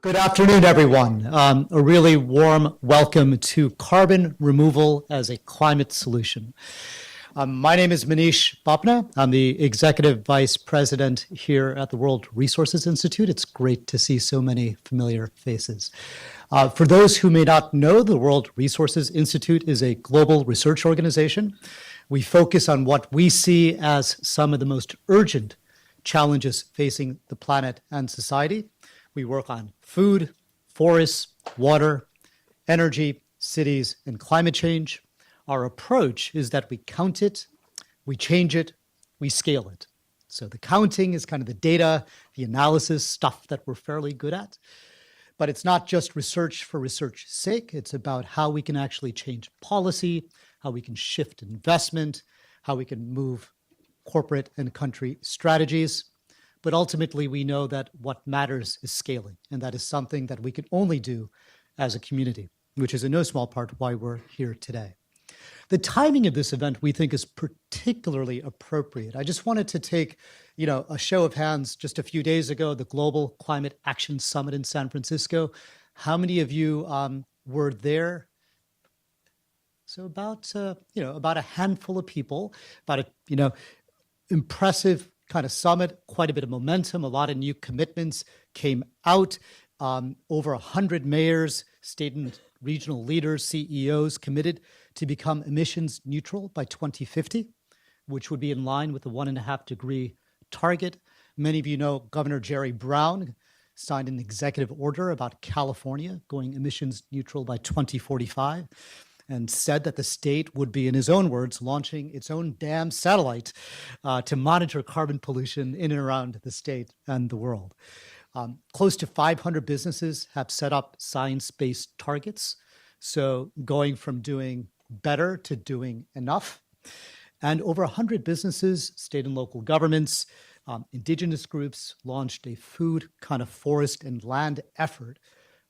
Good afternoon, everyone. A really warm welcome to carbon removal as a climate solution. My name is Manish Bapna. I'm the Executive Vice President here at the World Resources Institute. It's great to see so many familiar faces. For those who may not know, the World Resources Institute is a global research organization. We focus on what we see as some of the most urgent challenges facing the planet and society. We work on food, forests, water, energy, cities, and climate change. Our approach is that we count it, we change it, we scale it. So the counting is kind of the data, the analysis, stuff that we're fairly good at. But it's not just research for research's sake. It's about how we can actually change policy, how we can shift investment, how we can move corporate and country strategies. But ultimately, we know that what matters is scaling, and that is something that we can only do as a community, which is in no small part why we're here today. The timing of this event, we think, is particularly appropriate. I just wanted to take, a show of hands. Just a few days ago, the Global Climate Action Summit in San Francisco. How many of you were there? So about a handful of people, about impressive kind of summit, quite a bit of momentum, a lot of new commitments came out. Over 100 mayors, state and regional leaders, CEOs committed to become emissions neutral by 2050, which would be in line with the 1.5 degree target. Many of you know Governor Jerry Brown signed an executive order about California going emissions neutral by 2045. And said that the state would be, in his own words, launching its own damn satellite to monitor carbon pollution in and around the state and the world. Close to 500 businesses have set up science-based targets. So going from doing better to doing enough. And over 100 businesses, state and local governments, indigenous groups launched a food, kind of forest and land effort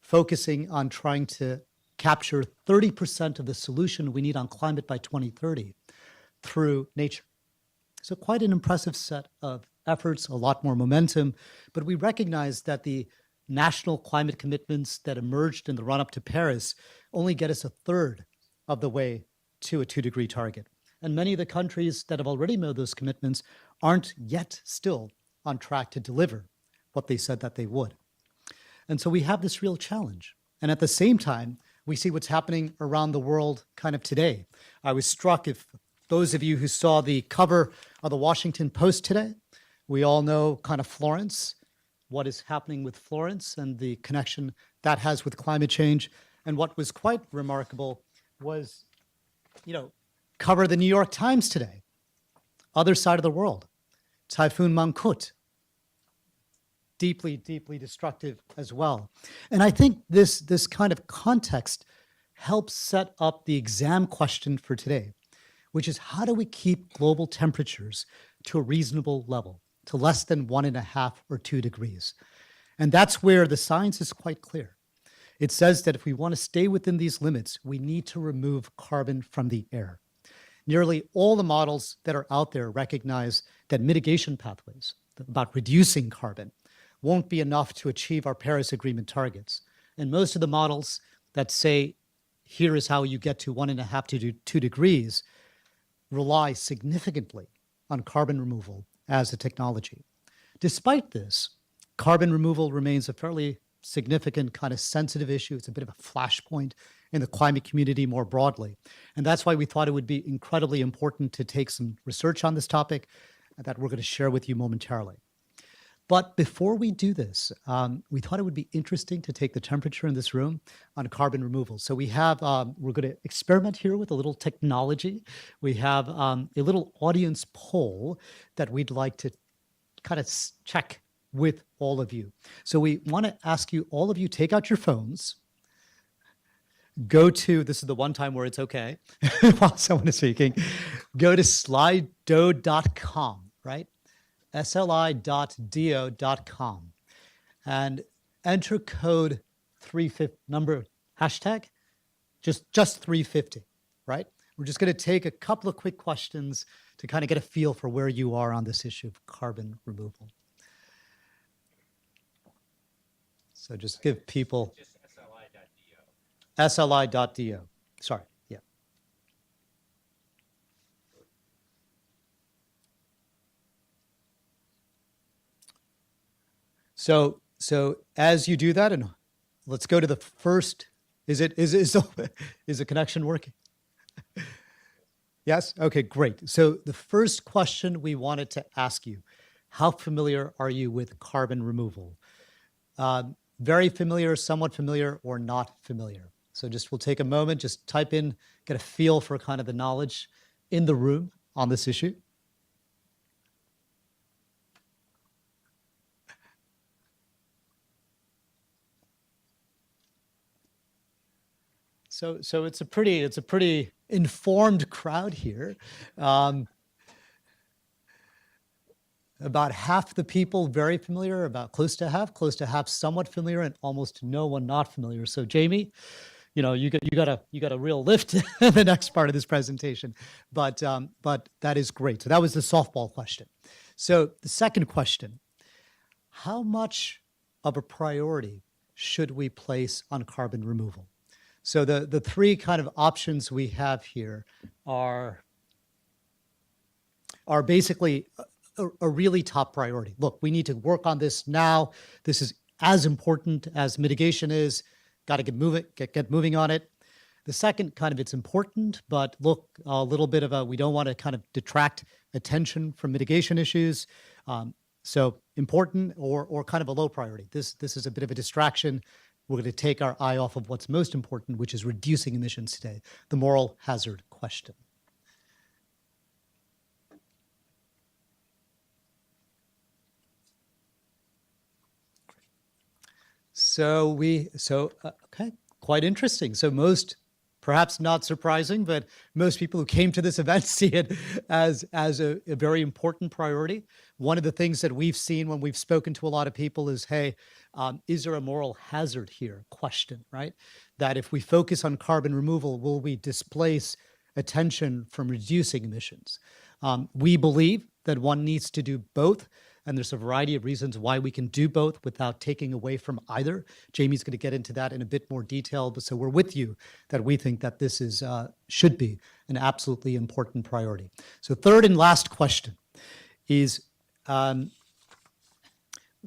focusing on trying to capture 30% of the solution we need on climate by 2030 through nature. So quite an impressive set of efforts, a lot more momentum, but we recognize that the national climate commitments that emerged in the run-up to Paris only get us a third of the way to a 2-degree target. And many of the countries that have already made those commitments aren't yet still on track to deliver what they said that they would. And so we have this real challenge. And at the same time, we see what's happening around the world kind of today. I was struck, if those of you who saw the cover of the Washington Post today, we all know kind of Florence, what is happening with Florence and the connection that has with climate change. And what was quite remarkable was, cover the New York Times today, other side of the world, Typhoon MANGKHUTI. Deeply, deeply destructive as well. And I think this kind of context helps set up the exam question for today, which is how do we keep global temperatures to a reasonable level, to less than 1.5 or 2 degrees? And that's where the science is quite clear. It says that if we want to stay within these limits, we need to remove carbon from the air. Nearly all the models that are out there recognize that mitigation pathways, about reducing carbon, won't be enough to achieve our Paris Agreement targets. And most of the models that say, here is how you get to 1.5 to 2 degrees, rely significantly on carbon removal as a technology. Despite this, carbon removal remains a fairly significant kind of sensitive issue. It's a bit of a flashpoint in the climate community more broadly. And that's why we thought it would be incredibly important to take some research on this topic that we're going to share with you momentarily. But before we do this, we thought it would be interesting to take the temperature in this room on carbon removal. So we have, we're going to experiment here with a little technology. We have a little audience poll that we'd like to kind of check with all of you. So we want to ask you, all of you, take out your phones, go to, this is the one time where it's okay, while someone is speaking, go to slido.com, right? sli.do.com and enter code 350, number, hashtag, just 350, right? We're just going to take a couple of quick questions to kind of get a feel for where you are on this issue of carbon removal. So just give people sli.do. Sorry, yeah. So as you do that, and let's go to the first. Is the connection working? Yes. Okay. Great. So the first question we wanted to ask you: how familiar are you with carbon removal? Very familiar, somewhat familiar, or not familiar? So just we'll take a moment, just type in, get a feel for kind of the knowledge in the room on this issue. So it's a pretty informed crowd here. About half the people very familiar, about close to half somewhat familiar, and almost no one not familiar. So Jamie, you know, you got a real lift in the next part of this presentation, but that is great. So that was the softball question. So the second question: how much of a priority should we place on carbon removal? So the three kind of options we have here are basically a really top priority. Look, we need to work on this now. This is as important as mitigation is. Got to get moving on it. The second kind of, it's important, but look, a little bit of a, we don't want to kind of detract attention from mitigation issues. So important or kind of a low priority. This is a bit of a distraction. We're going to take our eye off of what's most important, which is reducing emissions today, the moral hazard question. Okay, quite interesting. So most, perhaps not surprising, but most people who came to this event see it as a very important priority. One of the things that we've seen when we've spoken to a lot of people is, hey, is there a moral hazard here? Question, right? That if we focus on carbon removal, will we displace attention from reducing emissions? We believe that one needs to do both. And there's a variety of reasons why we can do both without taking away from either. Jamie's going to get into that in a bit more detail, but so we're with you that we think that this is should be an absolutely important priority. So third and last question is,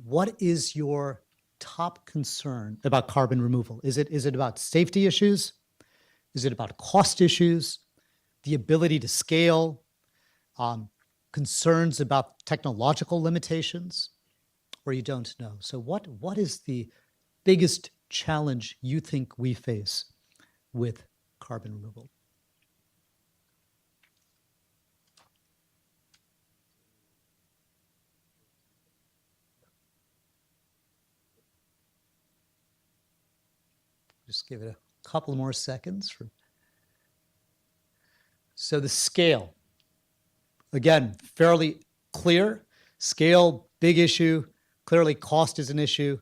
what is your top concern about carbon removal? Is it about safety issues? Is it about cost issues? The ability to scale? Concerns about technological limitations, or you don't know? So what is the biggest challenge you think we face with carbon removal? Just give it a couple more seconds. So the scale. Again, fairly clear. Scale, big issue. Clearly, cost is an issue.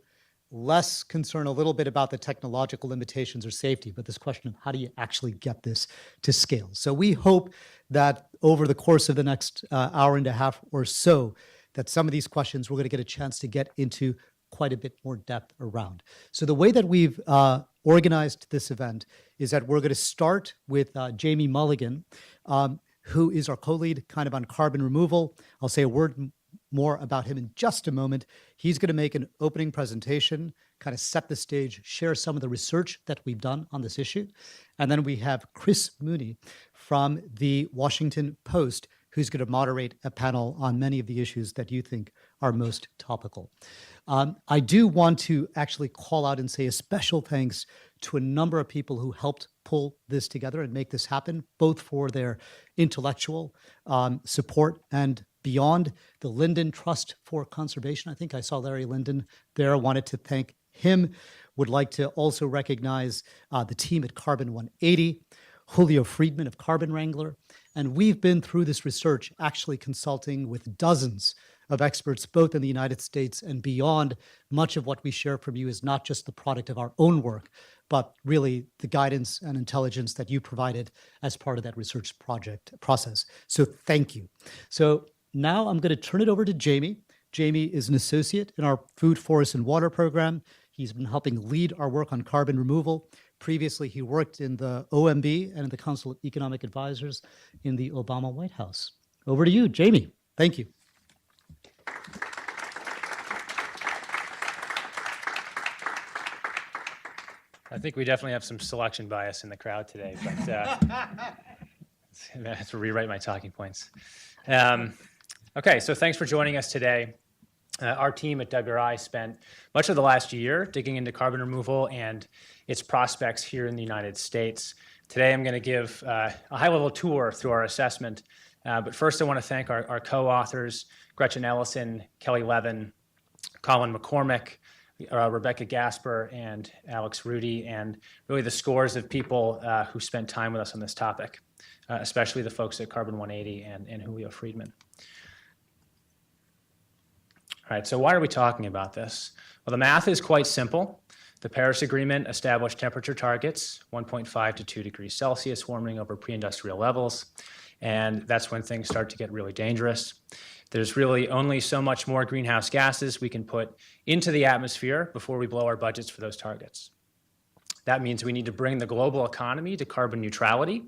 Less concern a little bit about the technological limitations or safety, but this question of how do you actually get this to scale? So we hope that over the course of the next hour and a half or so, that some of these questions we're going to get a chance to get into quite a bit more depth around. So the way that we've organized this event is that we're going to start with Jamie Mulligan, who is our co-lead kind of on carbon removal. I'll say a word more about him in just a moment. He's going to make an opening presentation, kind of set the stage, share some of the research that we've done on this issue. And then we have Chris Mooney from the Washington Post, who's going to moderate a panel on many of the issues that you think are most topical. I do want to actually call out and say a special thanks to a number of people who helped pull this together and make this happen, both for their intellectual support and beyond. The Linden Trust for Conservation, I think I saw Larry Linden there, wanted to thank him. Would like to also recognize the team at Carbon 180, Julio Friedman of Carbon Wrangler. And we've been through this research, actually consulting with dozens of experts, both in the United States and beyond. Much of what we share from you is not just the product of our own work, but really the guidance and intelligence that you provided as part of that research project process. So thank you. So now I'm going to turn it over to Jamie. Jamie is an associate in our Food, Forest, and Water program. He's been helping lead our work on carbon removal. Previously, he worked in the OMB and in the Council of Economic Advisors in the Obama White House. Over to you, Jamie. Thank you. I think we definitely have some selection bias in the crowd today, but I have to rewrite my talking points. Okay, so thanks for joining us today. Our team at WRI spent much of the last year digging into carbon removal and its prospects here in the United States. Today, I'm going to give a high-level tour through our assessment. But first, I want to thank our co-authors, Gretchen Ellison, Kelly Levin, Colin McCormick, Rebecca Gasper, and Alex Rudy, and really the scores of people who spent time with us on this topic, especially the folks at Carbon 180 and Julio Friedman. All right, so why are we talking about this? Well, the math is quite simple. The Paris Agreement established temperature targets, 1.5 to 2 degrees Celsius warming over pre-industrial levels, and that's when things start to get really dangerous. There's really only so much more greenhouse gases we can put into the atmosphere before we blow our budgets for those targets. That means we need to bring the global economy to carbon neutrality,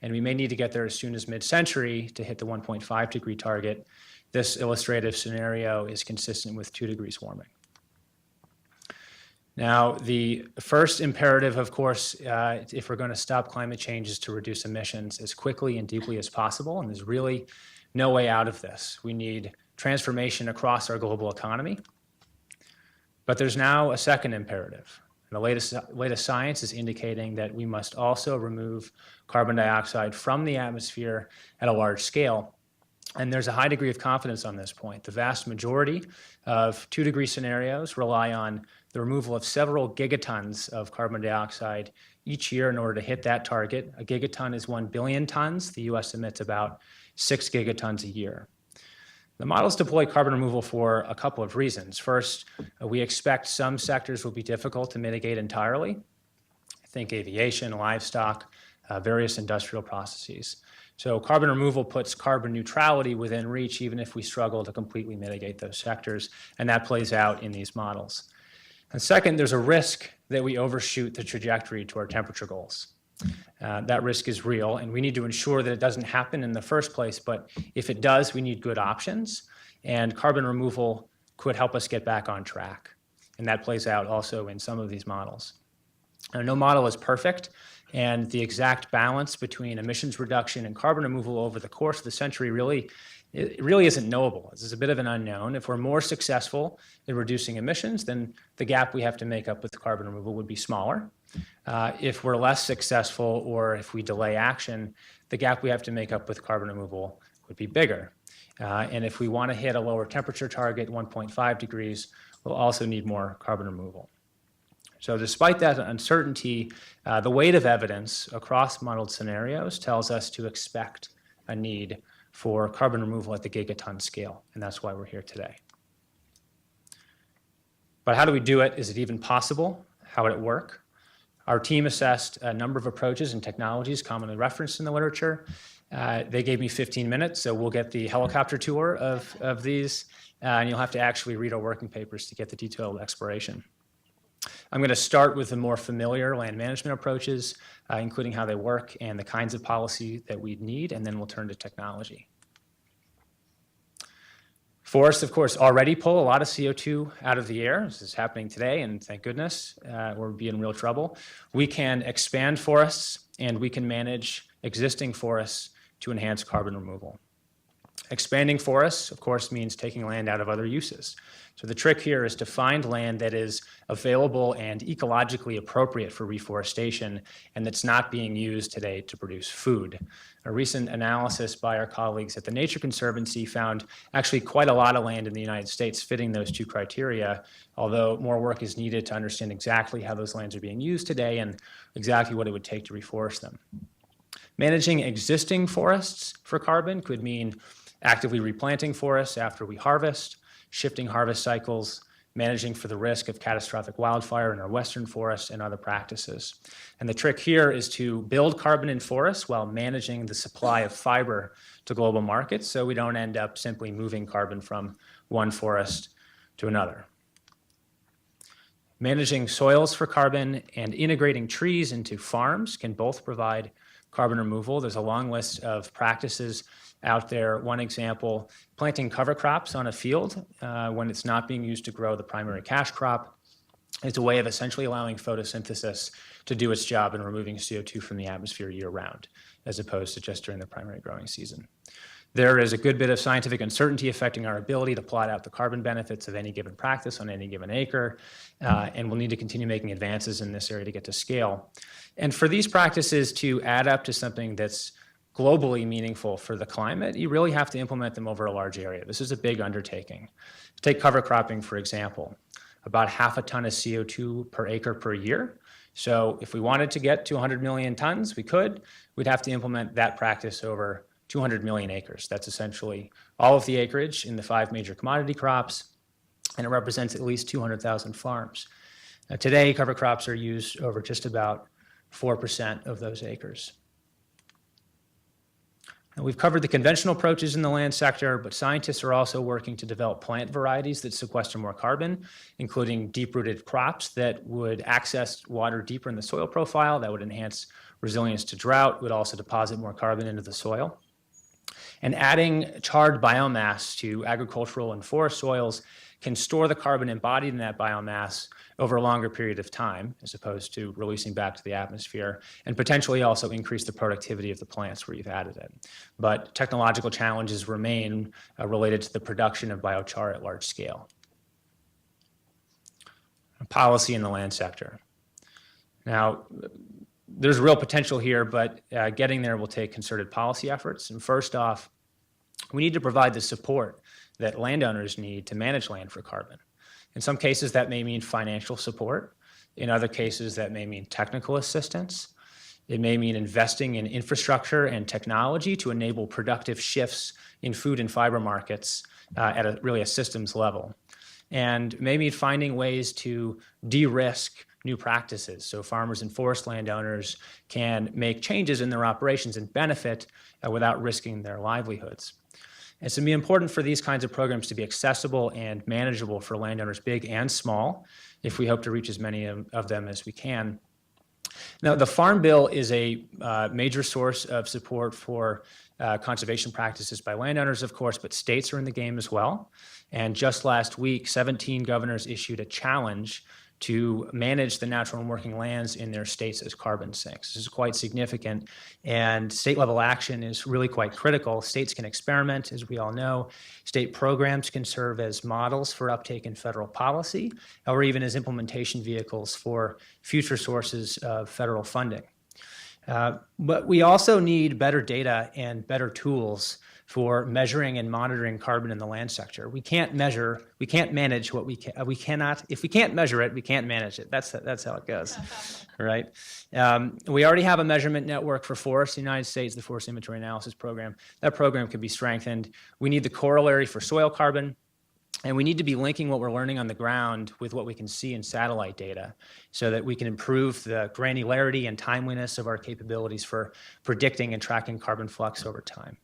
and we may need to get there as soon as mid-century to hit the 1.5 degree target. This illustrative scenario is consistent with 2 degrees warming. Now, the first imperative, of course, if we're going to stop climate change, is to reduce emissions as quickly and deeply as possible, and there's really no way out of this. We need transformation across our global economy. But there's now a second imperative. And the latest science is indicating that we must also remove carbon dioxide from the atmosphere at a large scale. And there's a high degree of confidence on this point. The vast majority of 2 degree scenarios rely on the removal of several gigatons of carbon dioxide each year in order to hit that target. A gigaton is 1 billion tons. The US emits about 6 gigatons a year. The models deploy carbon removal for a couple of reasons. First, we expect some sectors will be difficult to mitigate entirely. Think aviation, livestock, various industrial processes. So carbon removal puts carbon neutrality within reach, even if we struggle to completely mitigate those sectors, and that plays out in these models. And second, there's a risk that we overshoot the trajectory to our temperature goals. That risk is real, and we need to ensure that it doesn't happen in the first place, but if it does, we need good options, and carbon removal could help us get back on track. And that plays out also in some of these models. Now, no model is perfect, and the exact balance between emissions reduction and carbon removal over the course of the century really isn't knowable. This is a bit of an unknown. If we're more successful in reducing emissions, then the gap we have to make up with carbon removal would be smaller. If we're less successful or if we delay action, the gap we have to make up with carbon removal would be bigger. And if we want to hit a lower temperature target, 1.5 degrees, we'll also need more carbon removal. So despite that uncertainty, the weight of evidence across modeled scenarios tells us to expect a need for carbon removal at the gigaton scale, and that's why we're here today. But how do we do it? Is it even possible? How would it work? Our team assessed a number of approaches and technologies commonly referenced in the literature. They gave me 15 minutes, so we'll get the helicopter tour of these, and you'll have to actually read our working papers to get the detailed exploration. I'm going to start with the more familiar land management approaches, including how they work and the kinds of policy that we'd need, and then we'll turn to technology. Forests, of course, already pull a lot of CO2 out of the air. This is happening today, and thank goodness, we'll be in real trouble. We can expand forests, and we can manage existing forests to enhance carbon removal. Expanding forests, of course, means taking land out of other uses. So the trick here is to find land that is available and ecologically appropriate for reforestation and that's not being used today to produce food. A recent analysis by our colleagues at the Nature Conservancy found actually quite a lot of land in the United States fitting those two criteria, although more work is needed to understand exactly how those lands are being used today and exactly what it would take to reforest them. Managing existing forests for carbon could mean actively replanting forests after we harvest, shifting harvest cycles, managing for the risk of catastrophic wildfire in our western forests, and other practices. And the trick here is to build carbon in forests while managing the supply of fiber to global markets so we don't end up simply moving carbon from one forest to another. Managing soils for carbon and integrating trees into farms can both provide carbon removal. There's a long list of practices out there. One example, planting cover crops on a field when it's not being used to grow the primary cash crop is a way of essentially allowing photosynthesis to do its job in removing CO2 from the atmosphere year-round, as opposed to just during the primary growing season. There is a good bit of scientific uncertainty affecting our ability to plot out the carbon benefits of any given practice on any given acre, and we'll need to continue making advances in this area to get to scale. And for these practices to add up to something that's globally meaningful for the climate, you really have to implement them over a large area. This is a big undertaking. Take cover cropping, for example, about half a ton of CO2 per acre per year. So if we wanted to get to 100 million tons, we could. We'd have to implement that practice over 200 million acres. That's essentially all of the acreage in the 5 major commodity crops, and it represents at least 200,000 farms. Now, today, cover crops are used over just about 4% of those acres. Now, we've covered the conventional approaches in the land sector, but scientists are also working to develop plant varieties that sequester more carbon, including deep-rooted crops that would access water deeper in the soil profile, that would enhance resilience to drought, would also deposit more carbon into the soil. And adding charred biomass to agricultural and forest soils can store the carbon embodied in that biomass over a longer period of time, as opposed to releasing back to the atmosphere, and potentially also increase the productivity of the plants where you've added it. But technological challenges remain related to the production of biochar at large scale. Policy in the land sector. Now, there's real potential here, but getting there will take concerted policy efforts. And first off, we need to provide the support that landowners need to manage land for carbon. In some cases, that may mean financial support. In other cases, that may mean technical assistance. It may mean investing in infrastructure and technology to enable productive shifts in food and fiber markets at really a systems level. And maybe finding ways to de-risk new practices so farmers and forest landowners can make changes in their operations and benefit without risking their livelihoods. It's going to be important for these kinds of programs to be accessible and manageable for landowners big and small if we hope to reach as many of them as we can. Now, the Farm Bill is a major source of support for conservation practices by landowners, of course, but states are in the game as well. And just last week, 17 governors issued a challenge to manage the natural and working lands in their states as carbon sinks. This is quite significant, and state-level action is really quite critical. States can experiment, as we all know. State programs can serve as models for uptake in federal policy, or even as implementation vehicles for future sources of federal funding. But we also need better data and better tools for measuring and monitoring carbon in the land sector. We can't manage what we cannot, if we can't measure it, we can't manage it. That's how it goes, right? We already have a measurement network for forests in the United States, the Forest Inventory Analysis Program. That program could be strengthened. We need the corollary for soil carbon, and we need to be linking what we're learning on the ground with what we can see in satellite data so that we can improve the granularity and timeliness of our capabilities for predicting and tracking carbon flux over time.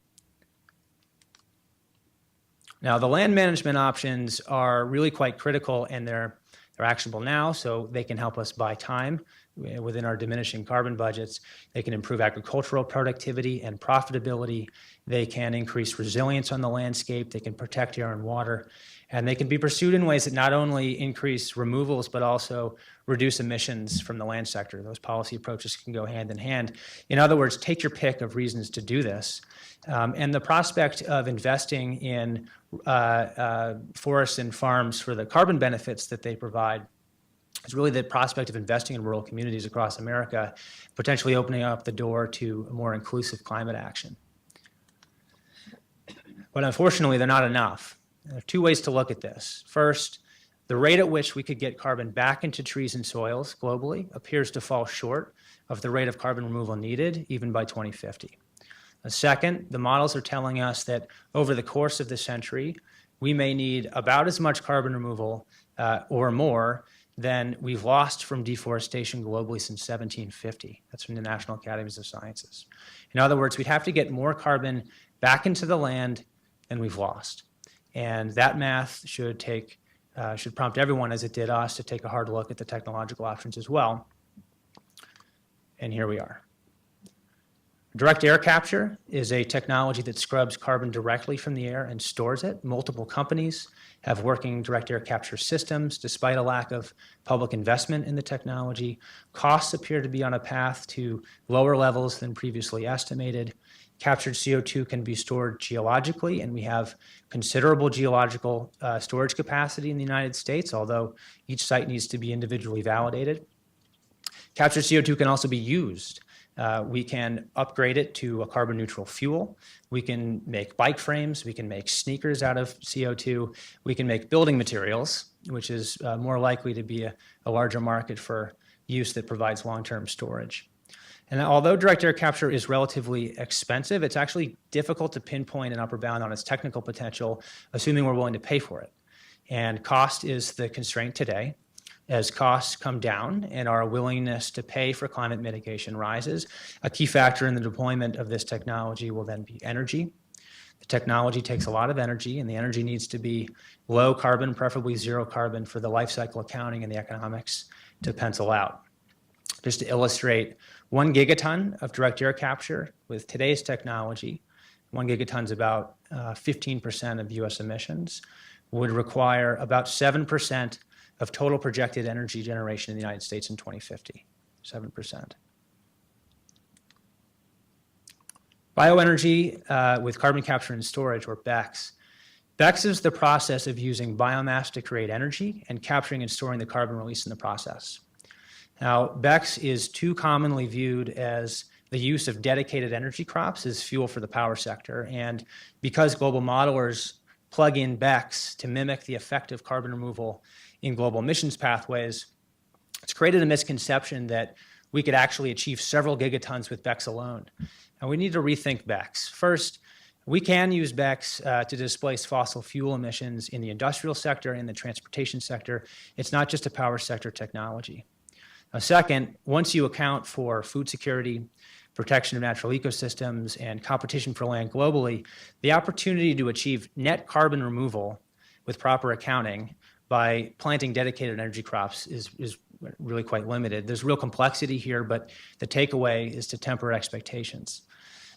Now, the land management options are really quite critical, and they're actionable now, so they can help us buy time within our diminishing carbon budgets. They can improve agricultural productivity and profitability. They can increase resilience on the landscape. They can protect air and water. And they can be pursued in ways that not only increase removals, but also reduce emissions from the land sector. Those policy approaches can go hand in hand. In other words, take your pick of reasons to do this. And the prospect of investing in forests and farms for the carbon benefits that they provide is really the prospect of investing in rural communities across America, potentially opening up the door to a more inclusive climate action. But unfortunately, they're not enough. There are two ways to look at this. First, the rate at which we could get carbon back into trees and soils globally appears to fall short of the rate of carbon removal needed, even by 2050. Second, the models are telling us that over the course of the century, we may need about as much carbon removal or more than we've lost from deforestation globally since 1750. That's from the National Academies of Sciences. In other words, we'd have to get more carbon back into the land than we've lost. And that math should take should prompt everyone, as it did us, to take a hard look at the technological options as well. And here we are. Direct air capture is a technology that scrubs carbon directly from the air and stores it. Multiple companies have working direct air capture systems. Despite a lack of public investment in the technology, costs appear to be on a path to lower levels than previously estimated. Captured CO2 can be stored geologically, and we have considerable geological storage capacity in the United States, although each site needs to be individually validated. Captured CO2 can also be used. We can upgrade it to a carbon neutral fuel. We can make bike frames. We can make sneakers out of CO2. We can make building materials, which is more likely to be a larger market for use that provides long-term storage. And although direct air capture is relatively expensive, it's actually difficult to pinpoint an upper bound on its technical potential, assuming we're willing to pay for it. And cost is the constraint today. As costs come down and our willingness to pay for climate mitigation rises, a key factor in the deployment of this technology will then be energy. The technology takes a lot of energy, and the energy needs to be low carbon, preferably zero carbon, for the life cycle accounting and the economics to pencil out. Just to illustrate, 1 gigaton of direct air capture with today's technology, 1 gigaton is about 15% of US emissions, would require about 7% of total projected energy generation in the United States in 2050, 7%. Bioenergy with carbon capture and storage, or BECCS. BECCS is the process of using biomass to create energy and capturing and storing the carbon released in the process. Now, BECCS is too commonly viewed as the use of dedicated energy crops as fuel for the power sector, and because global modelers plug in BECCS to mimic the effect of carbon removal in global emissions pathways, it's created a misconception that we could actually achieve several gigatons with BECCS alone. And we need to rethink BECCS. First, we can use BECCS to displace fossil fuel emissions in the industrial sector and the transportation sector. It's not just a power sector technology. Now, second, once you account for food security, protection of natural ecosystems, and competition for land globally, the opportunity to achieve net carbon removal with proper accounting by planting dedicated energy crops is really quite limited. There's real complexity here, but the takeaway is to temper expectations.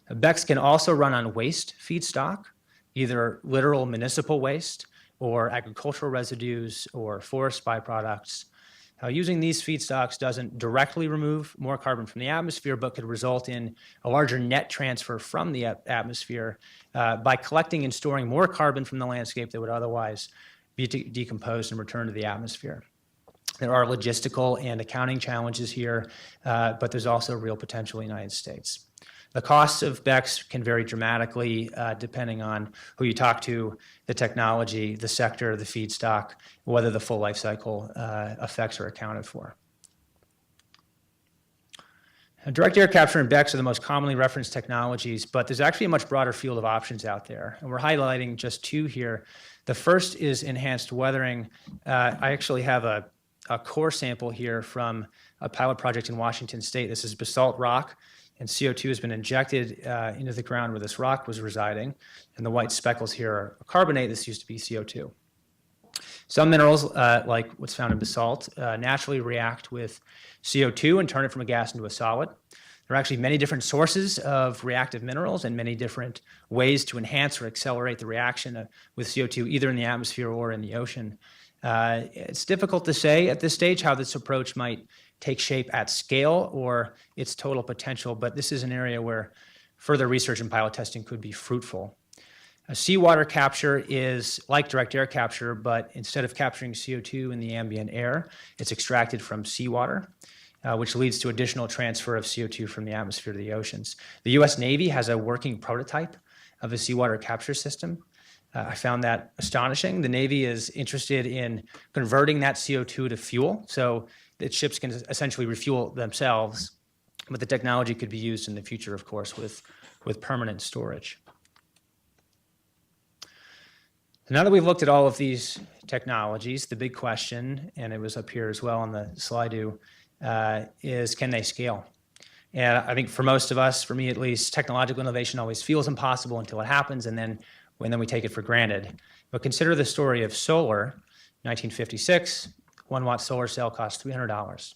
BECCS can also run on waste feedstock, either literal municipal waste or agricultural residues or forest byproducts. Using these feedstocks doesn't directly remove more carbon from the atmosphere, but could result in a larger net transfer from the atmosphere by collecting and storing more carbon from the landscape that would otherwise be decomposed and returned to the atmosphere. There are logistical and accounting challenges here, but there's also real potential in the United States. The costs of BECCS can vary dramatically depending on who you talk to, the technology, the sector, the feedstock, whether the full life cycle effects are accounted for. Direct air capture and BECCS are the most commonly referenced technologies, but there's actually a much broader field of options out there, and we're highlighting just two here. The first is enhanced weathering. I actually have a core sample here from a pilot project in Washington State. This is basalt rock, and CO2 has been injected into the ground where this rock was residing, and the white speckles here are carbonate. This used to be CO2. Some minerals, like what's found in basalt, naturally react with CO2 and turn it from a gas into a solid. There are actually many different sources of reactive minerals and many different ways to enhance or accelerate the reaction with CO2, either in the atmosphere or in the ocean. It's difficult to say at this stage how this approach might take shape at scale or its total potential, but this is an area where further research and pilot testing could be fruitful. Seawater capture is like direct air capture, but instead of capturing CO2 in the ambient air, it's extracted from seawater, which leads to additional transfer of CO2 from the atmosphere to the oceans. The US Navy has a working prototype of a seawater capture system. I found that astonishing. The Navy is interested in converting that CO2 to fuel, so that ships can essentially refuel themselves, but the technology could be used in the future, of course, with permanent storage. Now that we've looked at all of these technologies, the big question, and it was up here as well on the slide, is can they scale? And I think for most of us, for me at least, technological innovation always feels impossible until it happens, and then we take it for granted. But consider the story of solar. 1956, 1-watt solar cell cost $300.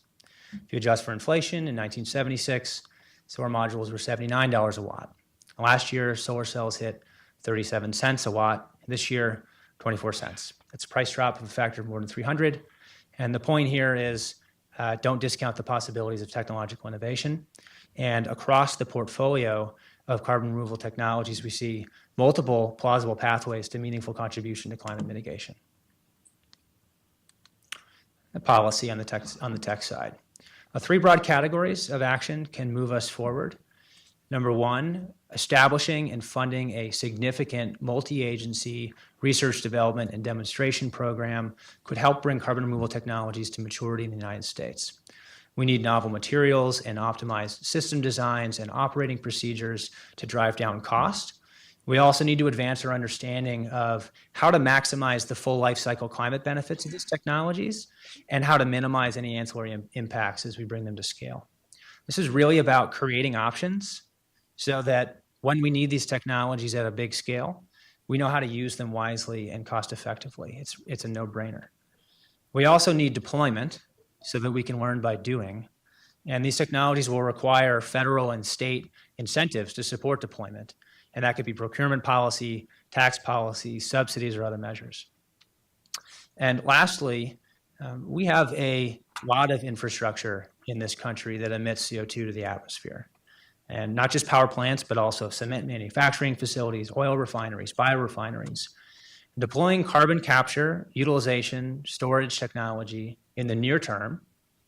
If you adjust for inflation, in 1976, solar modules were $79 a watt. Last year, solar cells hit 37 cents a watt. This year, 24 cents. That's a price drop of a factor of more than 300. And the point here is don't discount the possibilities of technological innovation. And across the portfolio of carbon removal technologies, we see multiple plausible pathways to meaningful contribution to climate mitigation. The policy on the tech side. Three broad categories of action can move us forward. Number one, establishing and funding a significant multi-agency research, development, and demonstration program could help bring carbon removal technologies to maturity in the United States. We need novel materials and optimized system designs and operating procedures to drive down cost. We also need to advance our understanding of how to maximize the full life cycle climate benefits of these technologies and how to minimize any ancillary impacts as we bring them to scale. This is really about creating options so that when we need these technologies at a big scale, we know how to use them wisely and cost effectively. It's a no-brainer. We also need deployment so that we can learn by doing. And these technologies will require federal and state incentives to support deployment. And that could be procurement policy, tax policy, subsidies, or other measures. And lastly, we have a lot of infrastructure in this country that emits CO2 to the atmosphere. And not just power plants, but also cement manufacturing facilities, oil refineries, biorefineries. Deploying carbon capture, utilization, storage technology in the near term,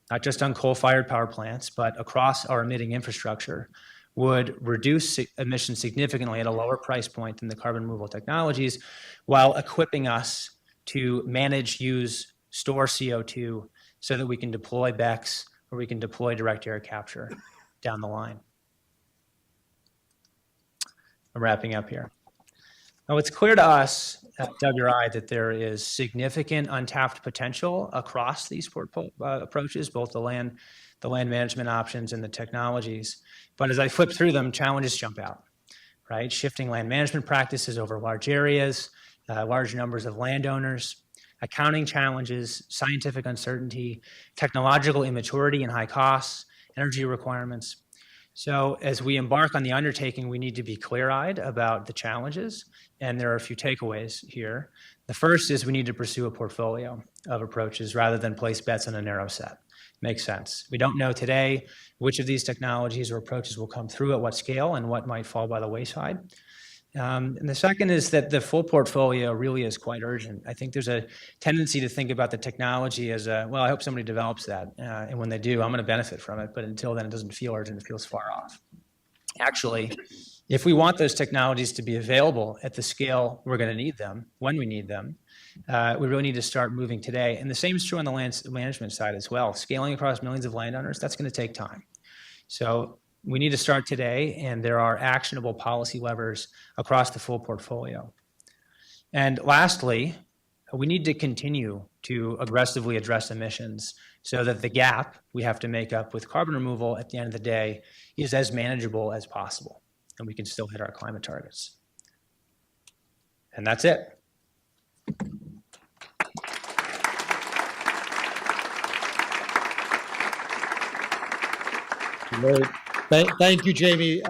not just on coal-fired power plants, but across our emitting infrastructure, would reduce emissions significantly at a lower price point than the carbon removal technologies, while equipping us to manage, use, store CO2 so that we can deploy BECCS or we can deploy direct air capture down the line. I'm wrapping up here. Now, it's clear to us at WRI that there is significant untapped potential across these approaches, both the land management options and the technologies. But as I flip through them, challenges jump out, right? Shifting land management practices over large areas, large numbers of landowners, accounting challenges, scientific uncertainty, technological immaturity and high costs, energy requirements. So as we embark on the undertaking, we need to be clear-eyed about the challenges, and there are a few takeaways here. The first is we need to pursue a portfolio of approaches rather than place bets on a narrow set. Makes sense. We don't know today which of these technologies or approaches will come through at what scale and what might fall by the wayside. And the second is that the full portfolio really is quite urgent. I think there's a tendency to think about the technology as well, I hope somebody develops that. And when they do, I'm going to benefit from it. But until then, it doesn't feel urgent. It feels far off. Actually, if we want those technologies to be available at the scale we're going to need them, when we need them, we really need to start moving today. And the same is true on the land management side as well. Scaling across millions of landowners, that's going to take time. So we need to start today, and there are actionable policy levers across the full portfolio. And lastly, we need to continue to aggressively address emissions so that the gap we have to make up with carbon removal at the end of the day is as manageable as possible, and we can still hit our climate targets. And that's it. Thank you, Jamie.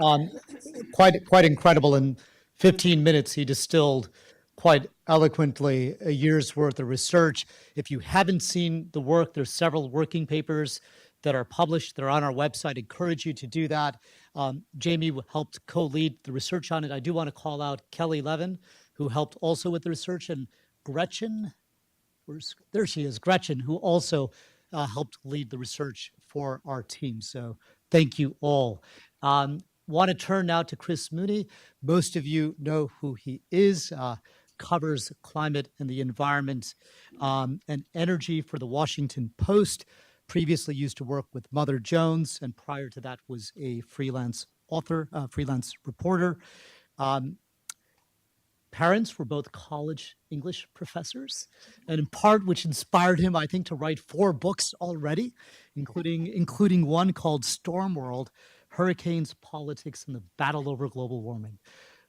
Quite incredible. In 15 minutes, he distilled quite eloquently a year's worth of research. If you haven't seen the work, there's several working papers that are published. They're on our website. I encourage you to do that. Jamie helped co-lead the research on it. I do want to call out Kelly Levin, who helped also with the research, and Gretchen, there she is, Gretchen, who also helped lead the research for our team. So thank you all. Want to turn now to Chris Mooney. Most of you know who he is, covers climate and the environment and energy for the Washington Post, previously used to work with Mother Jones, and prior to that was a freelance author, freelance reporter. Parents were both college English professors, and in part which inspired him, I think, to write 4 books already, including one called Storm World, Hurricanes, Politics, and the Battle Over Global Warming.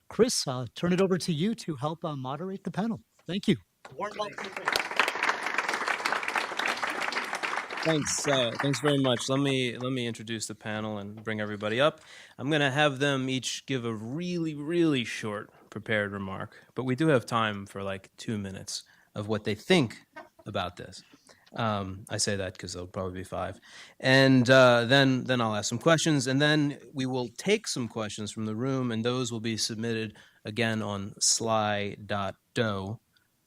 Chris, turn it over to you to help moderate the panel. Thank you. Warm welcome. Thanks very much. Let me introduce the panel and bring everybody up. I'm going to have them each give a really short prepared remark, but we do have time for like 2 minutes of what they think about this. I say that because there'll probably be 5, and then I'll ask some questions, and then we will take some questions from the room, and those will be submitted again on sly.do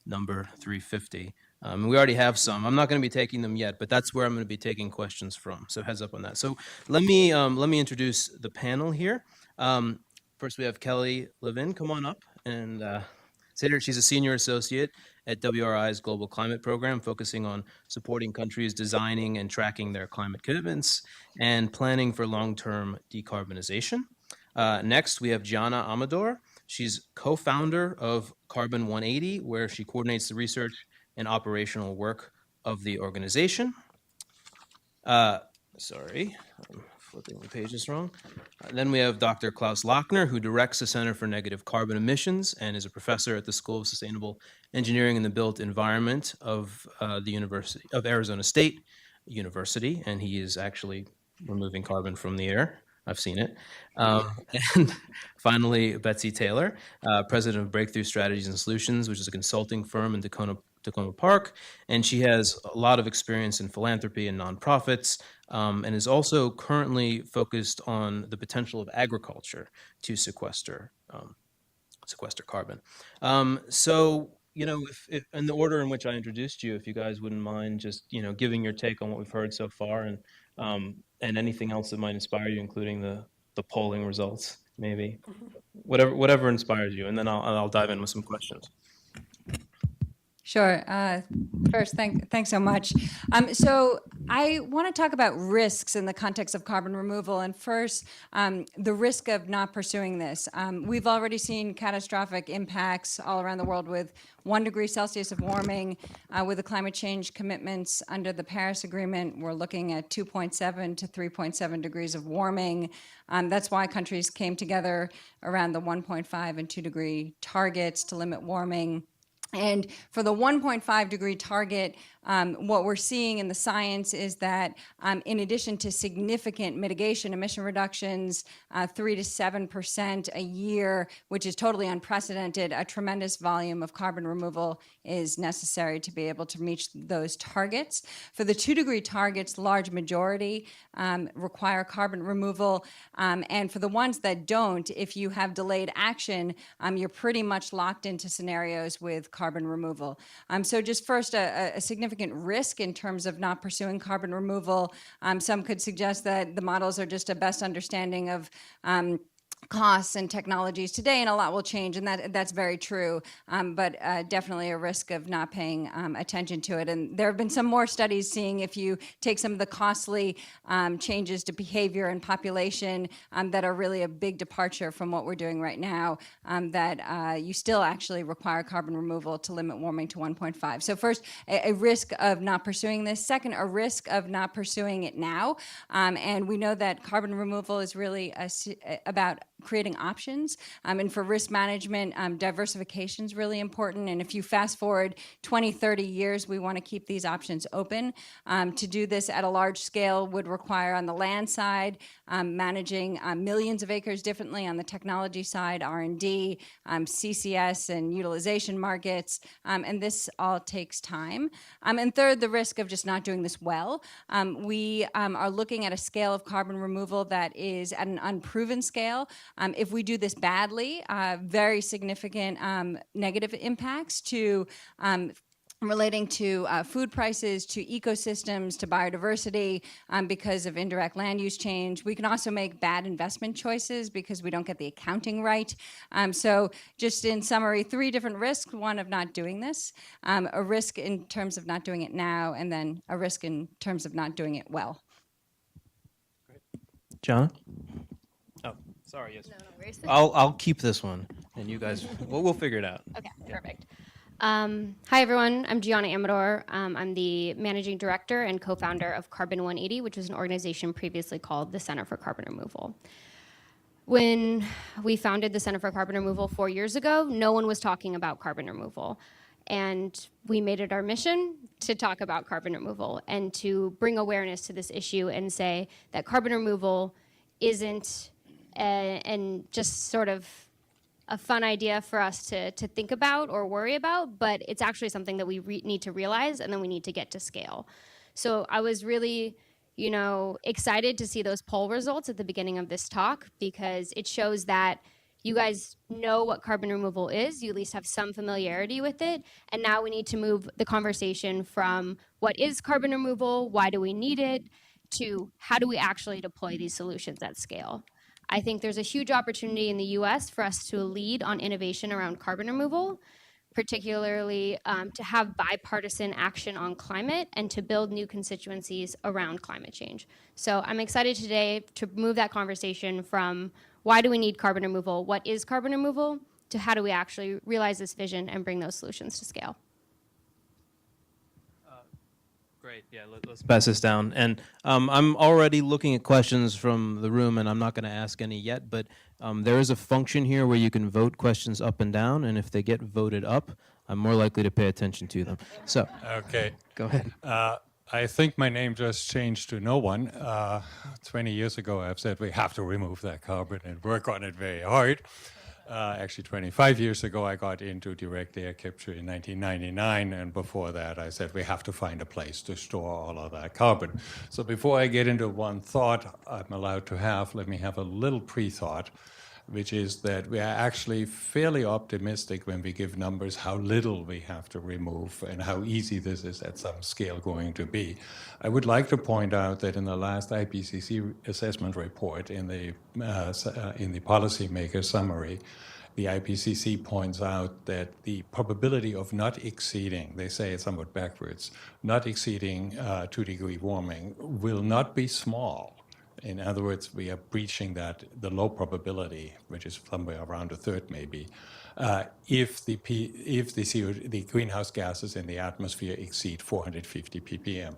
number 350. We already have some. I'm not going to be taking them yet, but that's where I'm going to be taking questions from. So heads up on that. So let me introduce the panel here. First, we have Kelly Levin. Come on up and sit here. She's a senior associate at WRI's Global Climate Program, focusing on supporting countries designing and tracking their climate commitments and planning for long-term decarbonization. Next, we have Gianna Amador. She's co-founder of Carbon 180, where she coordinates the research and operational work of the organization. Sorry, I'm flipping the pages wrong. Then we have Dr. Klaus Lochner, who directs the Center for Negative Carbon Emissions and is a professor at the School of Sustainable Engineering in the Built Environment of the University of Arizona State University, and he is actually removing carbon from the air. I've seen it. And finally, Betsy Taylor, president of Breakthrough Strategies and Solutions, which is a consulting firm in Tacoma Park, and she has a lot of experience in philanthropy and nonprofits, and is also currently focused on the potential of agriculture to sequester carbon. So, if in the order in which I introduced you, if you guys wouldn't mind just giving your take on what we've heard so far, and anything else that might inspire you, including the polling results, maybe whatever inspires you, and then I'll dive in with some questions. Sure. First, thanks so much. So I want to talk about risks in the context of carbon removal. And first, the risk of not pursuing this. We've already seen catastrophic impacts all around the world with 1 degree Celsius of warming. With the climate change commitments under the Paris Agreement, we're looking at 2.7 to 3.7 degrees of warming. That's why countries came together around the 1.5 and 2 degree targets to limit warming. And for the 1.5 degree target, what we're seeing in the science is that in addition to significant mitigation emission reductions, 3 to 7% a year, which is totally unprecedented, a tremendous volume of carbon removal is necessary to be able to reach those targets. For the 2 degree targets, large majority require carbon removal. And for the ones that don't, if you have delayed action, you're pretty much locked into scenarios with carbon removal. So just first, a significant risk in terms of not pursuing carbon removal. Some could suggest that the models are just a best understanding of costs and technologies today, and a lot will change, and that's very true, but definitely a risk of not paying attention to it. And there have been some more studies seeing if you take some of the costly changes to behavior and population that are really a big departure from what we're doing right now, that you still actually require carbon removal to limit warming to 1.5. So first, a risk of not pursuing this. Second, a risk of not pursuing it now. And we know that carbon removal is really about creating options. And for risk management, diversification is really important. And if you fast forward 20, 30 years, we want to keep these options open. To do this at a large scale would require, on the land side, managing millions of acres differently, on the technology side, R&D, CCS and utilization markets, and this all takes time. And third, the risk of just not doing this well. We are looking at a scale of carbon removal that is at an unproven scale. If we do this badly, very significant negative impacts to relating to food prices, to ecosystems, to biodiversity because of indirect land use change. We can also make bad investment choices because we don't get the accounting right. So just in summary, 3 different risks. One, of not doing this, a risk in terms of not doing it now, and then a risk in terms of not doing it well. Great. John? Oh, sorry, yes. No worries. I'll keep this one, and you guys, we'll figure it out. Okay, perfect. Hi, everyone. I'm Gianna Amador. I'm the managing director and co-founder of Carbon 180, which was an organization previously called the Center for Carbon Removal. When we founded the Center for Carbon Removal 4 years ago, no one was talking about carbon removal. And we made it our mission to talk about carbon removal and to bring awareness to this issue and say that carbon removal isn't and just sort of a fun idea for us to think about or worry about, but it's actually something that we need to realize, and then we need to get to scale. So I was really, excited to see those poll results at the beginning of this talk, because it shows that you guys know what carbon removal is. You at least have some familiarity with it. And now we need to move the conversation from what is carbon removal, why do we need it, to how do we actually deploy these solutions at scale. I think there's a huge opportunity in the US for us to lead on innovation around carbon removal, particularly to have bipartisan action on climate and to build new constituencies around climate change. So I'm excited today to move that conversation from why do we need carbon removal, what is carbon removal, to how do we actually realize this vision and bring those solutions to scale. Great. Yeah, let's pass this down. And I'm already looking at questions from the room, and I'm not going to ask any yet, but there is a function here where you can vote questions up and down, and if they get voted up, I'm more likely to pay attention to them. So, Okay. go ahead. I think my name just changed to no one. 20 years ago, I've said we have to remove that carbon and work on it very hard. Actually, 25 years ago, I got into direct air capture in 1999, and before that, I said we have to find a place to store all of that carbon. So before I get into one thought I'm allowed to have, let me have a little pre-thought, which is that we are actually fairly optimistic when we give numbers how little we have to remove and how easy this is at some scale going to be. I would like to point out that in the last IPCC assessment report, in the policymaker summary, the IPCC points out that the probability of not exceeding, they say it somewhat backwards, not exceeding 2-degree warming will not be small. In other words, we are breaching that, the low probability, which is somewhere around a third maybe, if the greenhouse gases in the atmosphere exceed 450 ppm.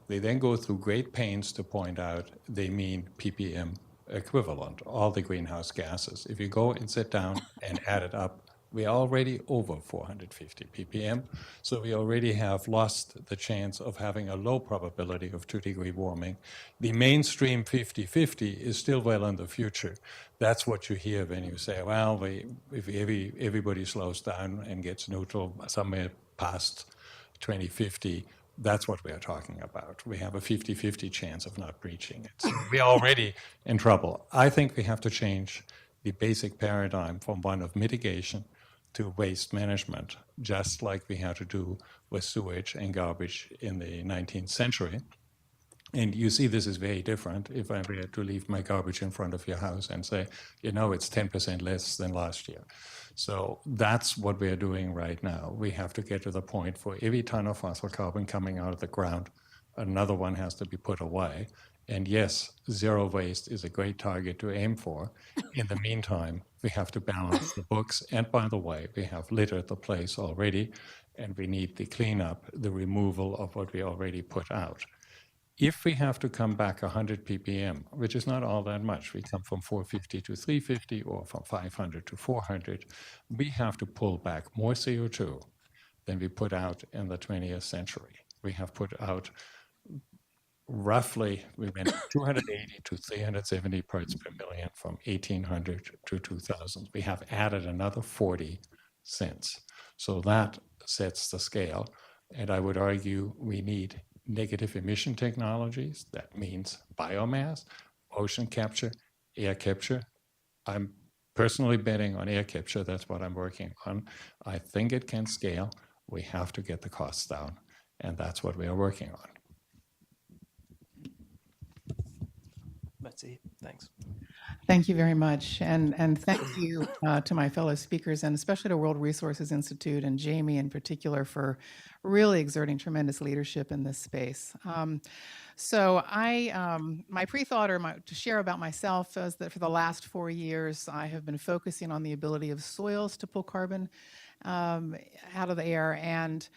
They then go through great pains to point out they mean ppm equivalent, all the greenhouse gases. If you go and sit down and add it up, we are already over 450 ppm, so we already have lost the chance of having a low probability of 2-degree warming. The mainstream 50-50 is still well in the future. That's what you hear when you say, well, if everybody slows down and gets neutral somewhere past 2050, that's what we are talking about. We have a 50-50 chance of not breaching it. So we are already in trouble. I think we have to change the basic paradigm from one of mitigation to waste management, just like we had to do with sewage and garbage in the 19th century. And you see this is very different if I were to leave my garbage in front of your house and say, it's 10% less than last year. So that's what we're doing right now. We have to get to the point for every ton of fossil carbon coming out of the ground, another one has to be put away. And yes, zero waste is a great target to aim for. In the meantime, we have to balance the books. And by the way, we have littered the place already, and we need the cleanup, the removal of what we already put out. If we have to come back 100 ppm, which is not all that much, we come from 450 to 350 or from 500 to 400, we have to pull back more CO2 than we put out in the 20th century. We have put out roughly, we went 280 to 370 parts per million from 1800 to 2000. We have added another 40 since. So that sets the scale. And I would argue we need negative emission technologies. That means biomass, ocean capture, air capture. I'm personally betting on air capture. That's what I'm working on. I think it can scale. We have to get the costs down. And that's what we are working on. Betsy, thanks. Thank you very much. And thank you to my fellow speakers, and especially to World Resources Institute and Jamie in particular for really exerting tremendous leadership in this space. So my pre-thought to share about myself is that for the last 4 years, I have been focusing on the ability of soils to pull carbon out of the air. And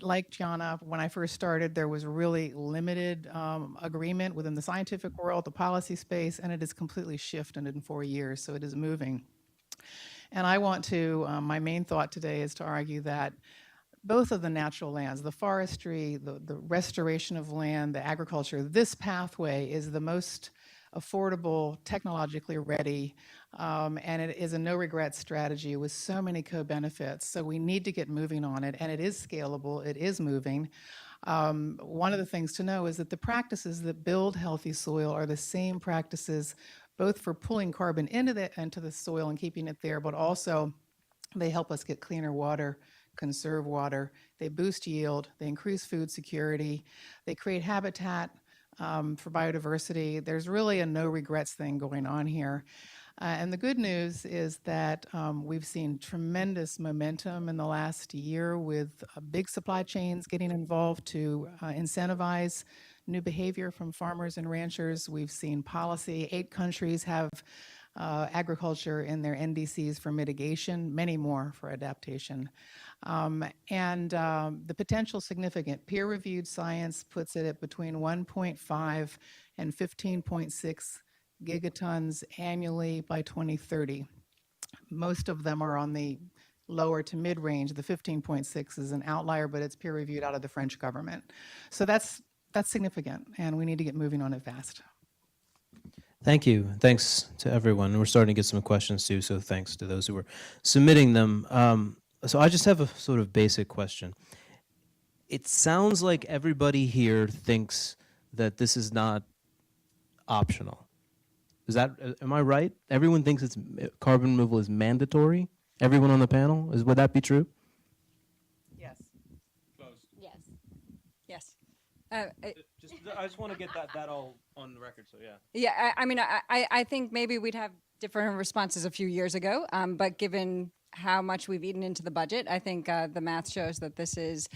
like Gianna, when I first started, there was really limited agreement within the scientific world, the policy space, and it has completely shifted in 4 years, so it is moving. And I want to, my main thought today is to argue that both of the natural lands, the forestry, the restoration of land, the agriculture, this pathway is the most affordable, technologically ready, and it is a no-regret strategy with so many co-benefits. So we need to get moving on it, and it is scalable, it is moving. One of the things to know is that the practices that build healthy soil are the same practices both for pulling carbon into the soil and keeping it there, but also they help us get cleaner water, conserve water, they boost yield, they increase food security, they create habitat for biodiversity. There's really a no regrets thing going on here. And the good news is that we've seen tremendous momentum in the last year with big supply chains getting involved to incentivize new behavior from farmers and ranchers. We've seen policy. 8 countries have agriculture in their NDCs for mitigation, many more for adaptation. And the potential significant peer-reviewed science puts it at between 1.5 and 15.6 gigatons annually by 2030. Most of them are on the lower to mid-range. The 15.6 is an outlier, but it's peer-reviewed out of the French government. So that's significant, and we need to get moving on it fast. Thank you. Thanks to everyone. We're starting to get some questions too, so thanks to those who were submitting them. So I just have a sort of basic question. It sounds like everybody here thinks that this is not optional. Is that, am I right? Everyone thinks it's carbon removal is mandatory? Everyone on the panel? Would that be true? Yes. Yes. Yes. I just want to get that all on the record, so yeah. Yeah, I mean, I think maybe we'd have different responses a few years ago, but given how much we've eaten into the budget, I think the math shows that this is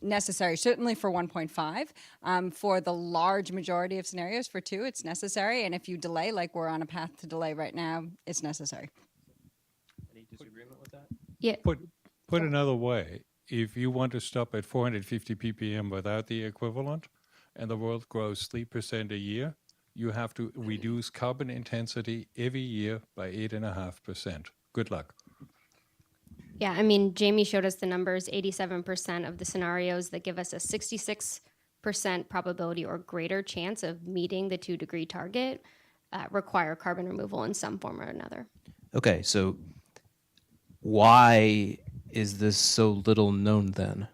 necessary, certainly for 1.5. For the large majority of scenarios, for 2, it's necessary. And if you delay, like we're on a path to delay right now, it's necessary. Any disagreement with that? Yeah. Put another way, if you want to stop at 450 ppm without the equivalent, and the world grows 3% a year, you have to reduce carbon intensity every year by 8.5%. Good luck. Yeah, I mean, Jamie showed us the numbers, 87% of the scenarios that give us a 66% probability or greater chance of meeting the 2-degree target require carbon removal in some form or another. Okay, so why is this so little known then?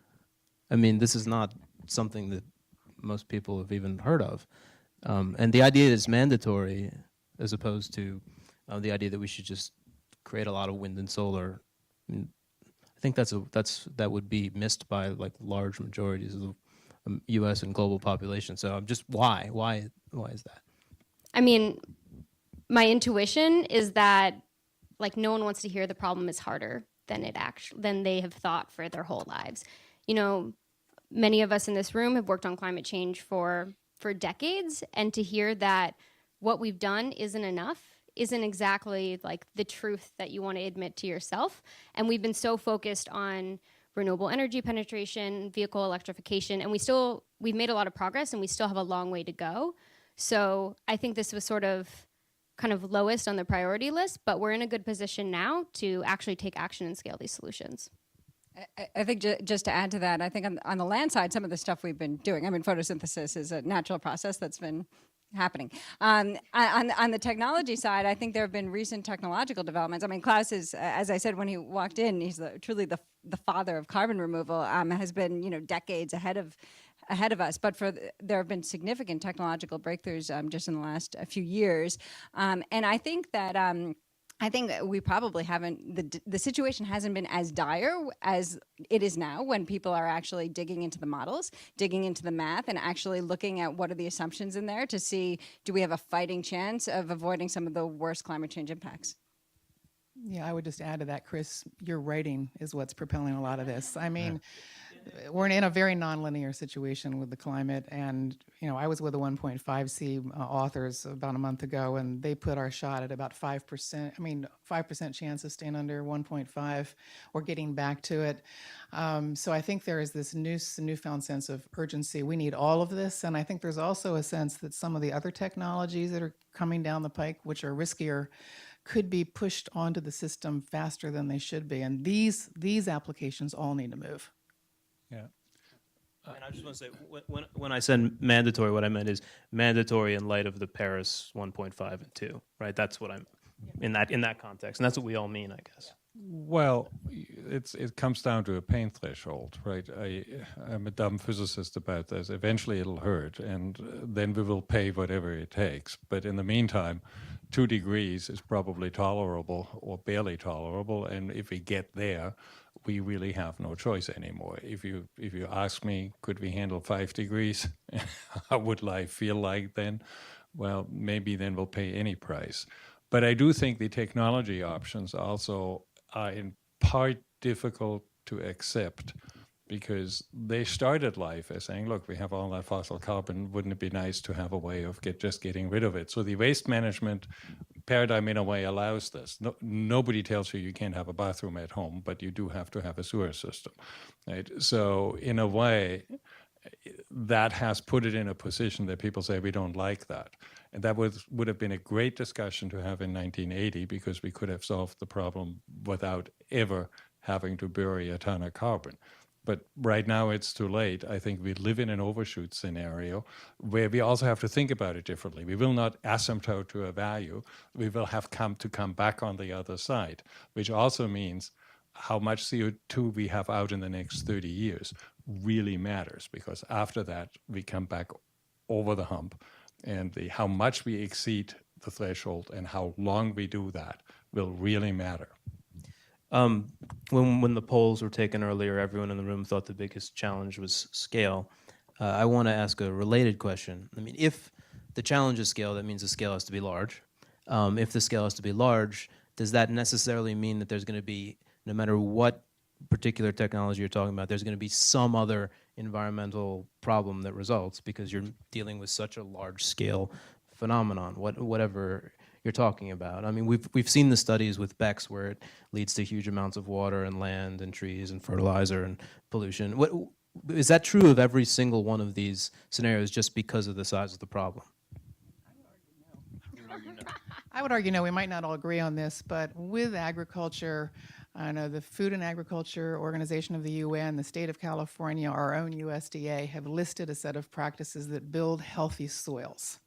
I mean, this is not something that most people have even heard of. And the idea is mandatory as opposed to the idea that we should just create a lot of wind and solar. I mean, I think that would be missed by like large majorities of the U.S. and global population. So I'm just why is that? I mean, my intuition is that like no one wants to hear the problem is harder than they have thought for their whole lives. You know, many of us in this room have worked on climate change for decades, and to hear that what we've done isn't enough isn't exactly like the truth that you want to admit to yourself. And we've been so focused on renewable energy penetration, vehicle electrification, and we've made a lot of progress and we still have a long way to go. So I think this was sort of kind of lowest on the priority list, but we're in a good position now to actually take action and scale these solutions. I think just to add to that, I think on the land side, some of the stuff we've been doing, I mean, photosynthesis is a natural process that's been happening. On the technology side, I think there have been recent technological developments. I mean, Klaus is, as I said when he walked in, he's truly the father of carbon removal, has been, you know, decades ahead of us, but there have been significant technological breakthroughs just in the last few years. And I think that we probably haven't, the situation hasn't been as dire as it is now when people are actually digging into the models, digging into the math, and actually looking at what are the assumptions in there to see, do we have a fighting chance of avoiding some of the worst climate change impacts? Yeah, I would just add to that, Chris, your writing is what's propelling a lot of this. I mean, we're in a very nonlinear situation with the climate, and you know, I was with the 1.5C authors about a month ago, and they put our shot at about 5%. I mean, 5% chance of staying under 1.5 or getting back to it. So I think there is this newfound sense of urgency. We need all of this, and I think there's also a sense that some of the other technologies that are coming down the pike, which are riskier, could be pushed onto the system faster than they should be, and these applications all need to move. Yeah. And I just want to say, when I said mandatory, what I meant is mandatory in light of the Paris 1.5 and 2, right? That's what I'm in that context, and that's what we all mean, I guess. Well, it comes down to a pain threshold, right? I'm a dumb physicist about this. Eventually it'll hurt, and then we will pay whatever it takes. But in the meantime, 2 degrees is probably tolerable or barely tolerable, and if we get there, we really have no choice anymore. If you ask me, could we handle 5 degrees? How would life feel like then? Well, maybe then we'll pay any price. But I do think the technology options also are in part difficult to accept because they started life as saying, look, we have all that fossil carbon. Wouldn't it be nice to have a way of just getting rid of it? So the waste management paradigm, in a way, allows this. Nobody tells you can't have a bathroom at home, but you do have to have a sewer system, right? So in a way, that has put it in a position that people say we don't like that. And that would have been a great discussion to have in 1980 because we could have solved the problem without ever having to bury a ton of carbon. But right now it's too late. I think we live in an overshoot scenario where we also have to think about it differently. We will not asymptote to a value. We will have come back on the other side, which also means how much CO2 we have out in the next 30 years really matters because after that we come back over the hump, and how much we exceed the threshold and how long we do that will really matter. When the polls were taken earlier, everyone in the room thought the biggest challenge was scale. I want to ask a related question. I mean, if the challenge is scale, that means the scale has to be large. If the scale has to be large, does that necessarily mean that there's going to be, no matter what particular technology you're talking about, there's going to be some other environmental problem that results because you're dealing with such a large scale phenomenon, whatever you're talking about? I mean, we've seen the studies with BECCS where it leads to huge amounts of water and land and trees and fertilizer and pollution. Is that true of every single one of these scenarios just because of the size of the problem? I would argue no, we might not all agree on this, but with agriculture, I know the Food and Agriculture Organization of the UN, the state of California, our own USDA have listed a set of practices that build healthy soils.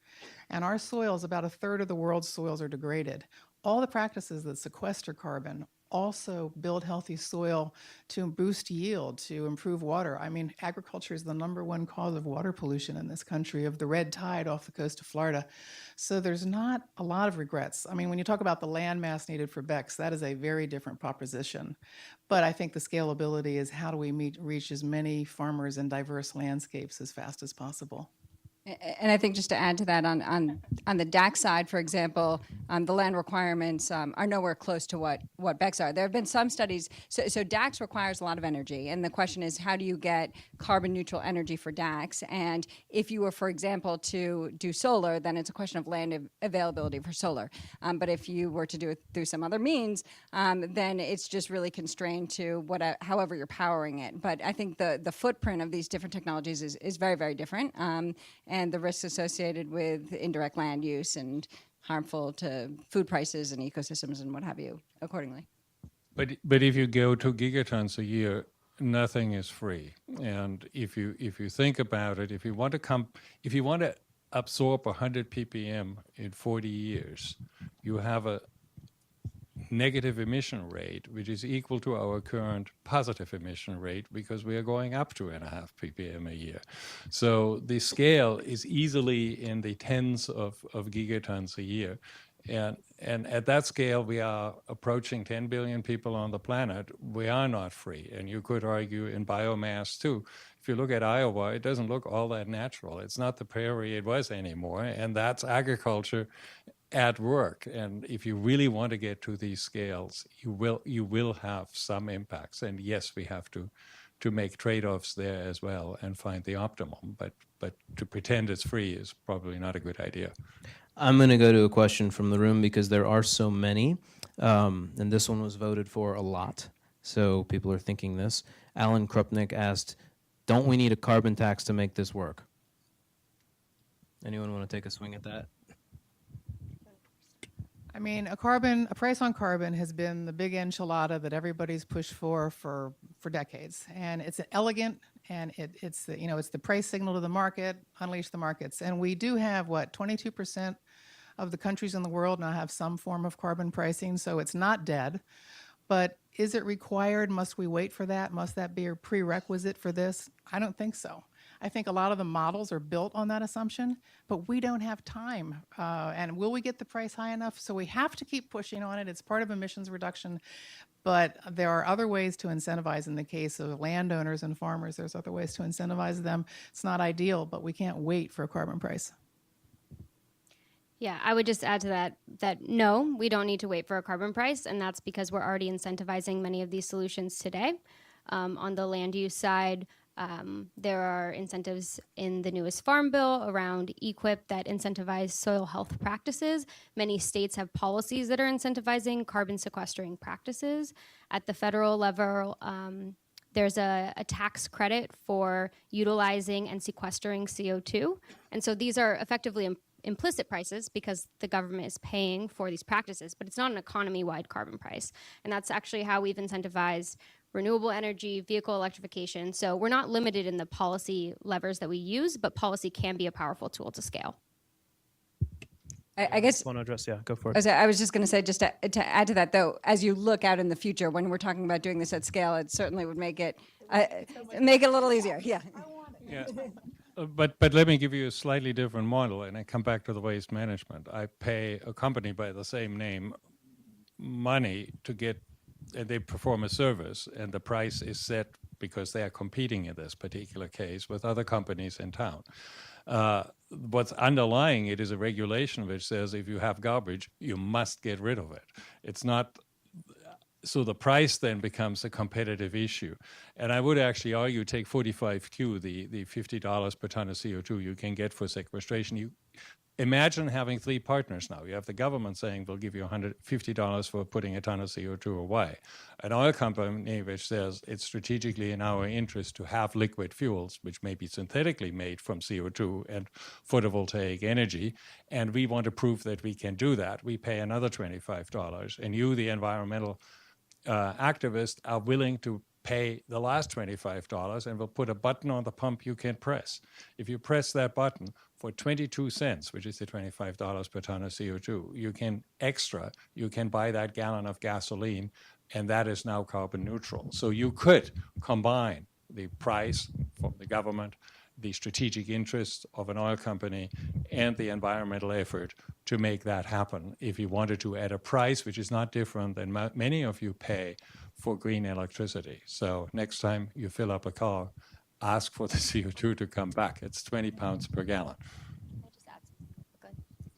And our soils, about a third of the world's soils are degraded. All the practices that sequester carbon also build healthy soil to boost yield, to improve water. I mean, agriculture is the #1 cause of water pollution in this country, of the red tide off the coast of Florida. So there's not a lot of regrets. I mean, when you talk about the land mass needed for BECCS, that is a very different proposition. But I think the scalability is how do we reach as many farmers and diverse landscapes as fast as possible. And I think just to add to that, on the DAC side, for example, the land requirements are nowhere close to what BECCS are. There have been some studies. So DACs requires a lot of energy, and the question is, how do you get carbon neutral energy for DACs? And if you were, for example, to do solar, then it's a question of land availability for solar. But if you were to do it through some other means, then it's just really constrained to however you're powering it. But I think the footprint of these different technologies is very, very different. And the risks associated with indirect land use and harmful to food prices and ecosystems and what have you accordingly. But if you go 2 gigatons a year, nothing is free. And if you think about it, if you want to absorb 100 ppm in 40 years, you have a negative emission rate, which is equal to our current positive emission rate because we are going up 2.5 ppm a year. So the scale is easily in the tens of gigatons a year. And at that scale, we are approaching 10 billion people on the planet. We are not free. And you could argue in biomass too. If you look at Iowa, it doesn't look all that natural. It's not the prairie it was anymore. And that's agriculture at work. And if you really want to get to these scales, you will have some impacts. And yes, we have to make trade-offs there as well and find the optimum. But to pretend it's free is probably not a good idea. I'm going to go to a question from the room because there are so many, and this one was voted for a lot. So people are thinking this. Alan Krupnik asked, don't we need a carbon tax to make this work? Anyone want to take a swing at that? I mean, a price on carbon has been the big enchilada that everybody's pushed for decades, and it's elegant, and it's the, it's the price signal to the market, unleash the markets, and we do have 22% of the countries in the world now have some form of carbon pricing, so it's not dead. But is it required? Must we wait for that? Must that be a prerequisite for this? I don't think so. I think a lot of the models are built on that assumption, but we don't have time. And will we get the price high enough? So we have to keep pushing on it. It's part of emissions reduction, but there are other ways to incentivize. In the case of landowners and farmers, there's other ways to incentivize them. It's not ideal, but we can't wait for a carbon price. Yeah, I would just add to that no, we don't need to wait for a carbon price, and that's because we're already incentivizing many of these solutions today. On the land use side, there are incentives in the newest farm bill around EQIP that incentivize soil health practices. Many states have policies that are incentivizing carbon sequestering practices. At the federal level, there's a tax credit for utilizing and sequestering CO2. And so these are effectively implicit prices because the government is paying for these practices, but it's not an economy-wide carbon price. And that's actually how we've incentivized renewable energy, vehicle electrification. So we're not limited in the policy levers that we use, but policy can be a powerful tool to scale. I guess Want to address? Yeah, go for it. I was just going to say, just to add to that, though, as you look out in the future, when we're talking about doing this at scale, it certainly would make it a little easier. Yeah. Yeah. But let me give you a slightly different model, and I come back to the waste management. I pay a company by the same name money to get, and they perform a service, and the price is set because they are competing in this particular case with other companies in town. What's underlying it is a regulation which says if you have garbage, you must get rid of it. It's not. So the price then becomes a competitive issue. And I would actually argue, take 45Q, the $50 per ton of CO2 you can get for sequestration. You imagine having three partners now. You have the government saying, we'll give you $150 for putting a ton of CO2 away. An oil company which says it's strategically in our interest to have liquid fuels, which may be synthetically made from CO2 and photovoltaic energy, and we want to prove that we can do that. We pay another $25. And you, the environmental activists, are willing to pay the last $25 and will put a button on the pump you can press. If you press that button for 22 cents, which is the $25 per ton of CO2, you can buy that gallon of gasoline, and that is now carbon neutral. So you could combine the price from the government, the strategic interests of an oil company, and the environmental effort to make that happen if you wanted to at a price which is not different than many of you pay for green electricity. So next time you fill up a car, ask for the CO2 to come back. It's 20 pounds per gallon.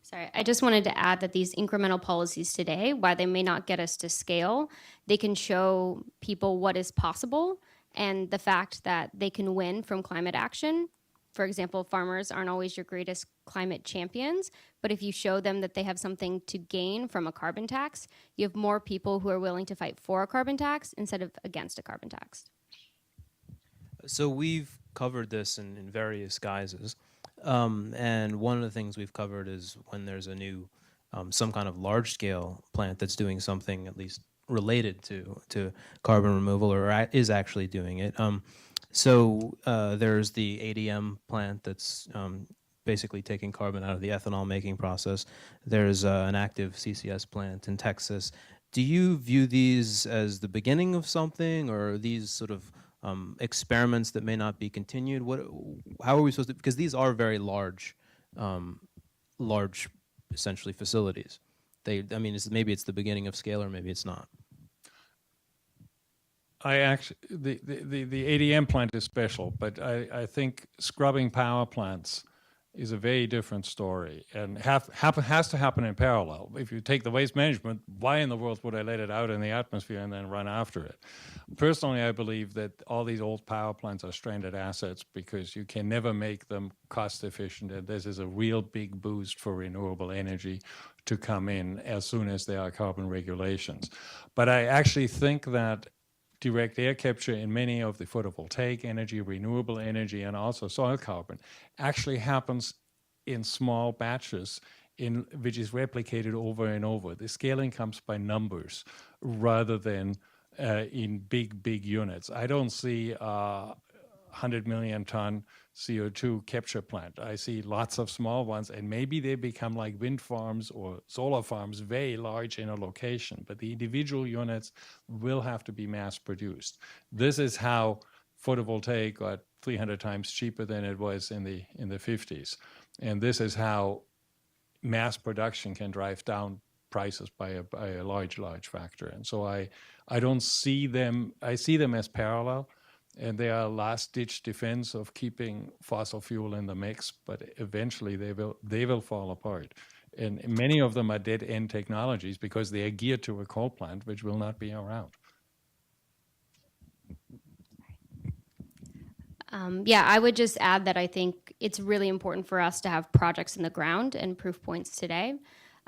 Sorry, I just wanted to add that these incremental policies today, while they may not get us to scale, they can show people what is possible and the fact that they can win from climate action. For example, farmers aren't always your greatest climate champions, but if you show them that they have something to gain from a carbon tax, you have more people who are willing to fight for a carbon tax instead of against a carbon tax. So we've covered this in various guises. And one of the things we've covered is when there's a new, some kind of large-scale plant that's doing something at least related to carbon removal or is actually doing it. So there's the ADM plant that's basically taking carbon out of the ethanol making process. There's an active CCS plant in Texas. Do you view these as the beginning of something, or are these sort of experiments that may not be continued? How are we supposed to, because these are very large, essentially facilities. Maybe it's the beginning of scale, or maybe it's not. The ADM plant is special, but I think scrubbing power plants is a very different story and has to happen in parallel. If you take the waste management, why in the world would I let it out in the atmosphere and then run after it? Personally, I believe that all these old power plants are stranded assets because you can never make them cost efficient, and this is a real big boost for renewable energy to come in as soon as there are carbon regulations. But I actually think that direct air capture in many of the photovoltaic energy, renewable energy, and also soil carbon actually happens in small batches which is replicated over and over. The scaling comes by numbers rather than in big units. I don't see 100 million ton CO2 capture plant. I see lots of small ones, and maybe they become like wind farms or solar farms, very large in a location, but the individual units will have to be mass produced. This is how photovoltaic got 300 times cheaper than it was in the 50s. And this is how mass production can drive down prices by a large factor. And so I don't see them, I see them as parallel, and they are last-ditch defense of keeping fossil fuel in the mix, but eventually they will fall apart. And many of them are dead-end technologies because they are geared to a coal plant, which will not be around. Yeah, I would just add that I think it's really important for us to have projects in the ground and proof points today.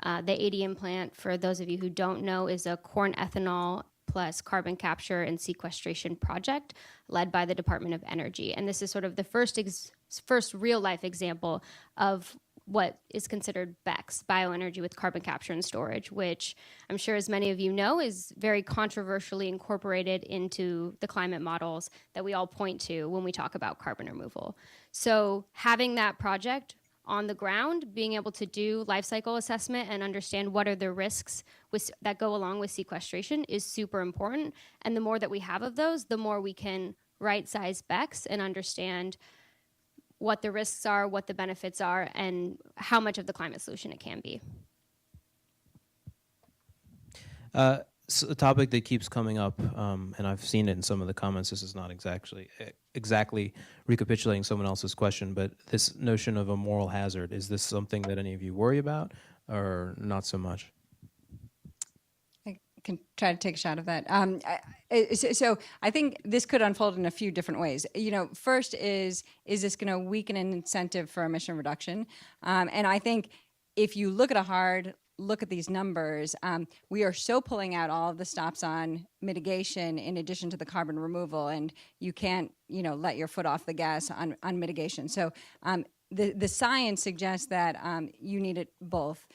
The ADM plant, for those of you who don't know, is a corn ethanol plus carbon capture and sequestration project led by the Department of Energy. And this is sort of the first real-life example of what is considered BECCS, bioenergy with carbon capture and storage, which I'm sure, as many of you know, is very controversially incorporated into the climate models that we all point to when we talk about carbon removal. So having that project on the ground, being able to do life cycle assessment and understand what are the risks that go along with sequestration is super important. And the more that we have of those, the more we can right-size BECCS and understand what the risks are, what the benefits are, and how much of the climate solution it can be. So a topic that keeps coming up, and I've seen it in some of the comments, this is not exactly recapitulating someone else's question, but this notion of a moral hazard, is this something that any of you worry about, or not so much? I can try to take a shot of that. So I think this could unfold in a few different ways. You know, first is this going to weaken an incentive for emission reduction? And I think if you look at these numbers, we are so pulling out all of the stops on mitigation in addition to the carbon removal, and you can't, let your foot off the gas on mitigation. So the science suggests that you need it both.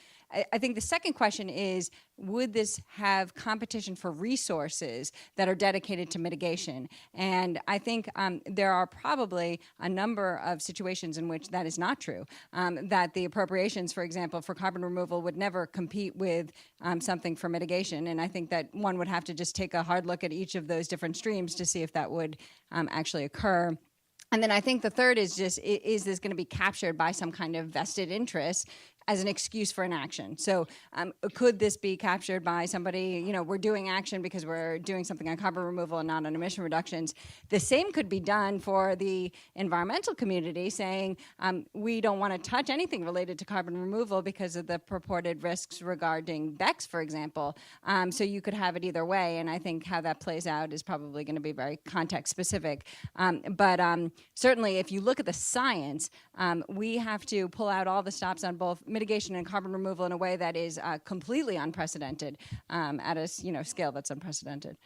I think the second question is, would this have competition for resources that are dedicated to mitigation? And I think there are probably a number of situations in which that is not true, that the appropriations, for example, for carbon removal would never compete with something for mitigation. And I think that one would have to just take a hard look at each of those different streams to see if that would actually occur. And then I think the third is just, is this going to be captured by some kind of vested interest as an excuse for inaction? So could this be captured by somebody, we're doing action because we're doing something on carbon removal and not on emission reductions? The same could be done for the environmental community, saying we don't want to touch anything related to carbon removal because of the purported risks regarding BECCS, for example. So you could have it either way, and I think how that plays out is probably going to be very context specific. But certainly, if you look at the science, we have to pull out all the stops on both mitigation and carbon removal in a way that is completely unprecedented at a scale that's unprecedented.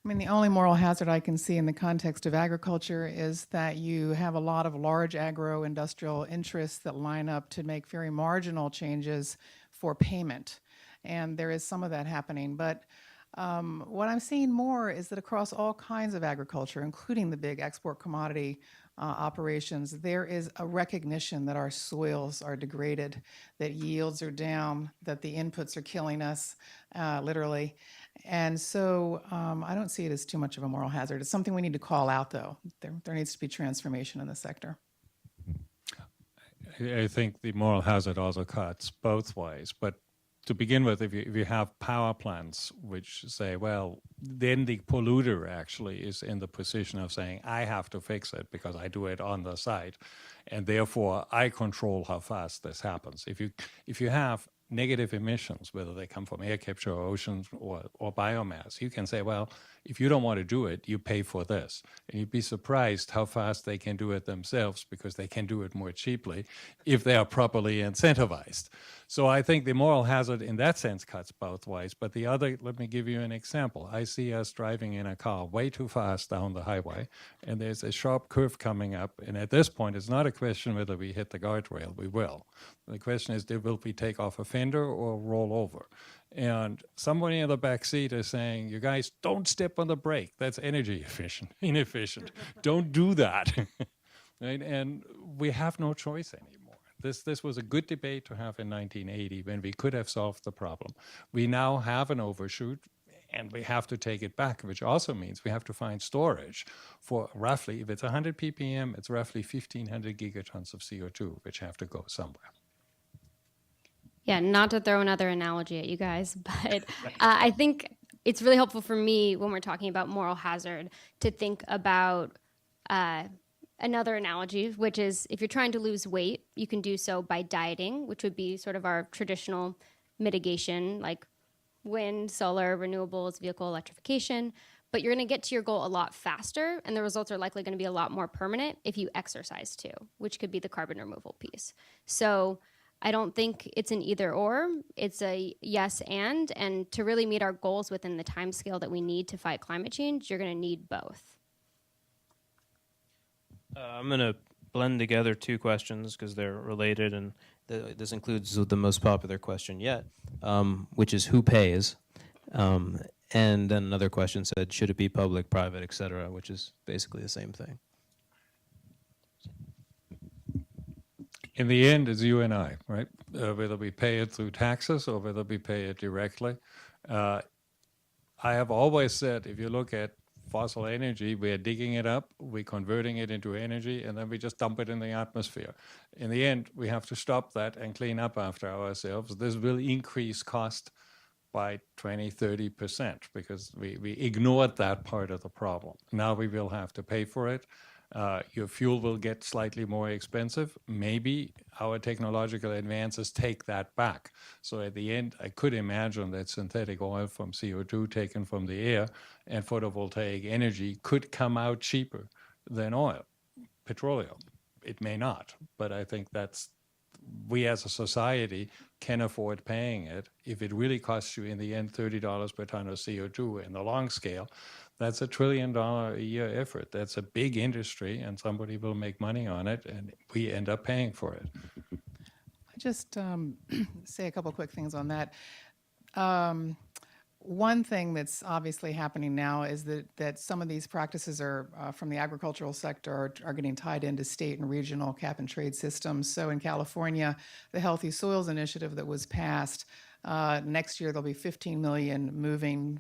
I mean, the only moral hazard I can see in the context of agriculture is that you have a lot of large agro-industrial interests that line up to make very marginal changes for payment. And there is some of that happening. But what I'm seeing more is that across all kinds of agriculture, including the big export commodity operations, there is a recognition that our soils are degraded, that yields are down, that the inputs are killing us, literally. And so I don't see it as too much of a moral hazard. It's something we need to call out, though. There needs to be transformation in the sector. I think the moral hazard also cuts both ways. But to begin with, if you have power plants which say, well, then the polluter actually is in the position of saying, I have to fix it because I do it on the site, and therefore I control how fast this happens. If you have negative emissions, whether they come from air capture or oceans or biomass, you can say, well, if you don't want to do it, you pay for this. And you'd be surprised how fast they can do it themselves, because they can do it more cheaply if they are properly incentivized. So I think the moral hazard in that sense cuts both ways. But the other, let me give you an example. I see us driving in a car way too fast down the highway, and there's a sharp curve coming up. And at this point, it's not a question whether we hit the guardrail. We will. The question is, will we take off a fender or roll over? And somebody in the back seat is saying, you guys, don't step on the brake. That's energy inefficient. Don't do that. Right? And we have no choice anymore. This was a good debate to have in 1980 when we could have solved the problem. We now have an overshoot, and we have to take it back, which also means we have to find storage for roughly, if it's 100 ppm, it's roughly 1,500 gigatons of CO2, which have to go somewhere. Yeah, not to throw another analogy at you guys, but I think it's really helpful for me when we're talking about moral hazard to think about another analogy, which is if you're trying to lose weight, you can do so by dieting, which would be sort of our traditional mitigation, like wind, solar, renewables, vehicle electrification. But you're going to get to your goal a lot faster, and the results are likely going to be a lot more permanent if you exercise too, which could be the carbon removal piece. So I don't think it's an either or, it's a yes and to really meet our goals within the time scale that we need to fight climate change, you're going to need both. I'm going to blend together two questions because they're related, and this includes the most popular question yet, which is who pays? And then another question said, should it be public, private, et cetera, which is basically the same thing. In the end, it's you and I, right? Whether we pay it through taxes or whether we pay it directly. I have always said, if you look at fossil energy, we're digging it up, we're converting it into energy, and then we just dump it in the atmosphere. In the end, we have to stop that and clean up after ourselves. This will increase cost by 20, 30% because we ignored that part of the problem. Now we will have to pay for it. Your fuel will get slightly more expensive. Maybe our technological advances take that back. So at the end, I could imagine that synthetic oil from CO2 taken from the air and photovoltaic energy could come out cheaper than oil, petroleum. It may not, but I think we as a society can afford paying it. If it really costs you in the end $30 per ton of CO2 in the long scale, that's $1 trillion a year effort. That's a big industry, and somebody will make money on it, and we end up paying for it. I just say a couple quick things on that. One thing that's obviously happening now is that some of these practices are from the agricultural sector are getting tied into state and regional cap and trade systems. So in California, the Healthy Soils Initiative that was passed, next year there'll be 15 million moving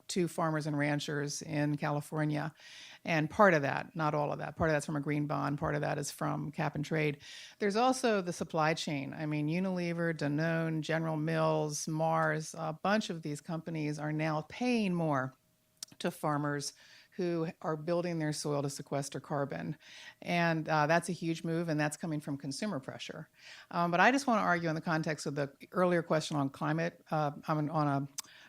to farmers and ranchers in California. And part of that, not all of that, part of that's from a green bond, part of that is from cap and trade. There's also the supply chain. I mean, Unilever, Danone, General Mills, Mars, a bunch of these companies are now paying more to farmers who are building their soil to sequester carbon. And that's a huge move, and that's coming from consumer pressure. But I just want to argue in the context of the earlier question on climate, on a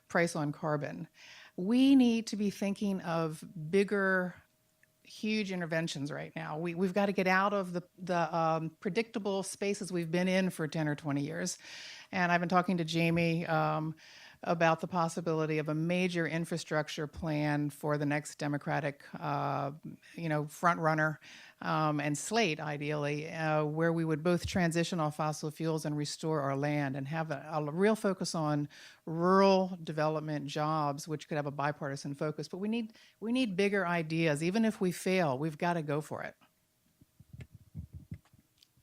price on carbon. We need to be thinking of bigger, huge interventions right now. We've got to get out of the predictable spaces we've been in for 10 or 20 years. And I've been talking to Jamie about the possibility of a major infrastructure plan for the next Democratic, front runner and slate, ideally, where we would both transition off fossil fuels and restore our land and have a real focus on rural development jobs, which could have a bipartisan focus. But we need bigger ideas. Even if we fail, we've got to go for it.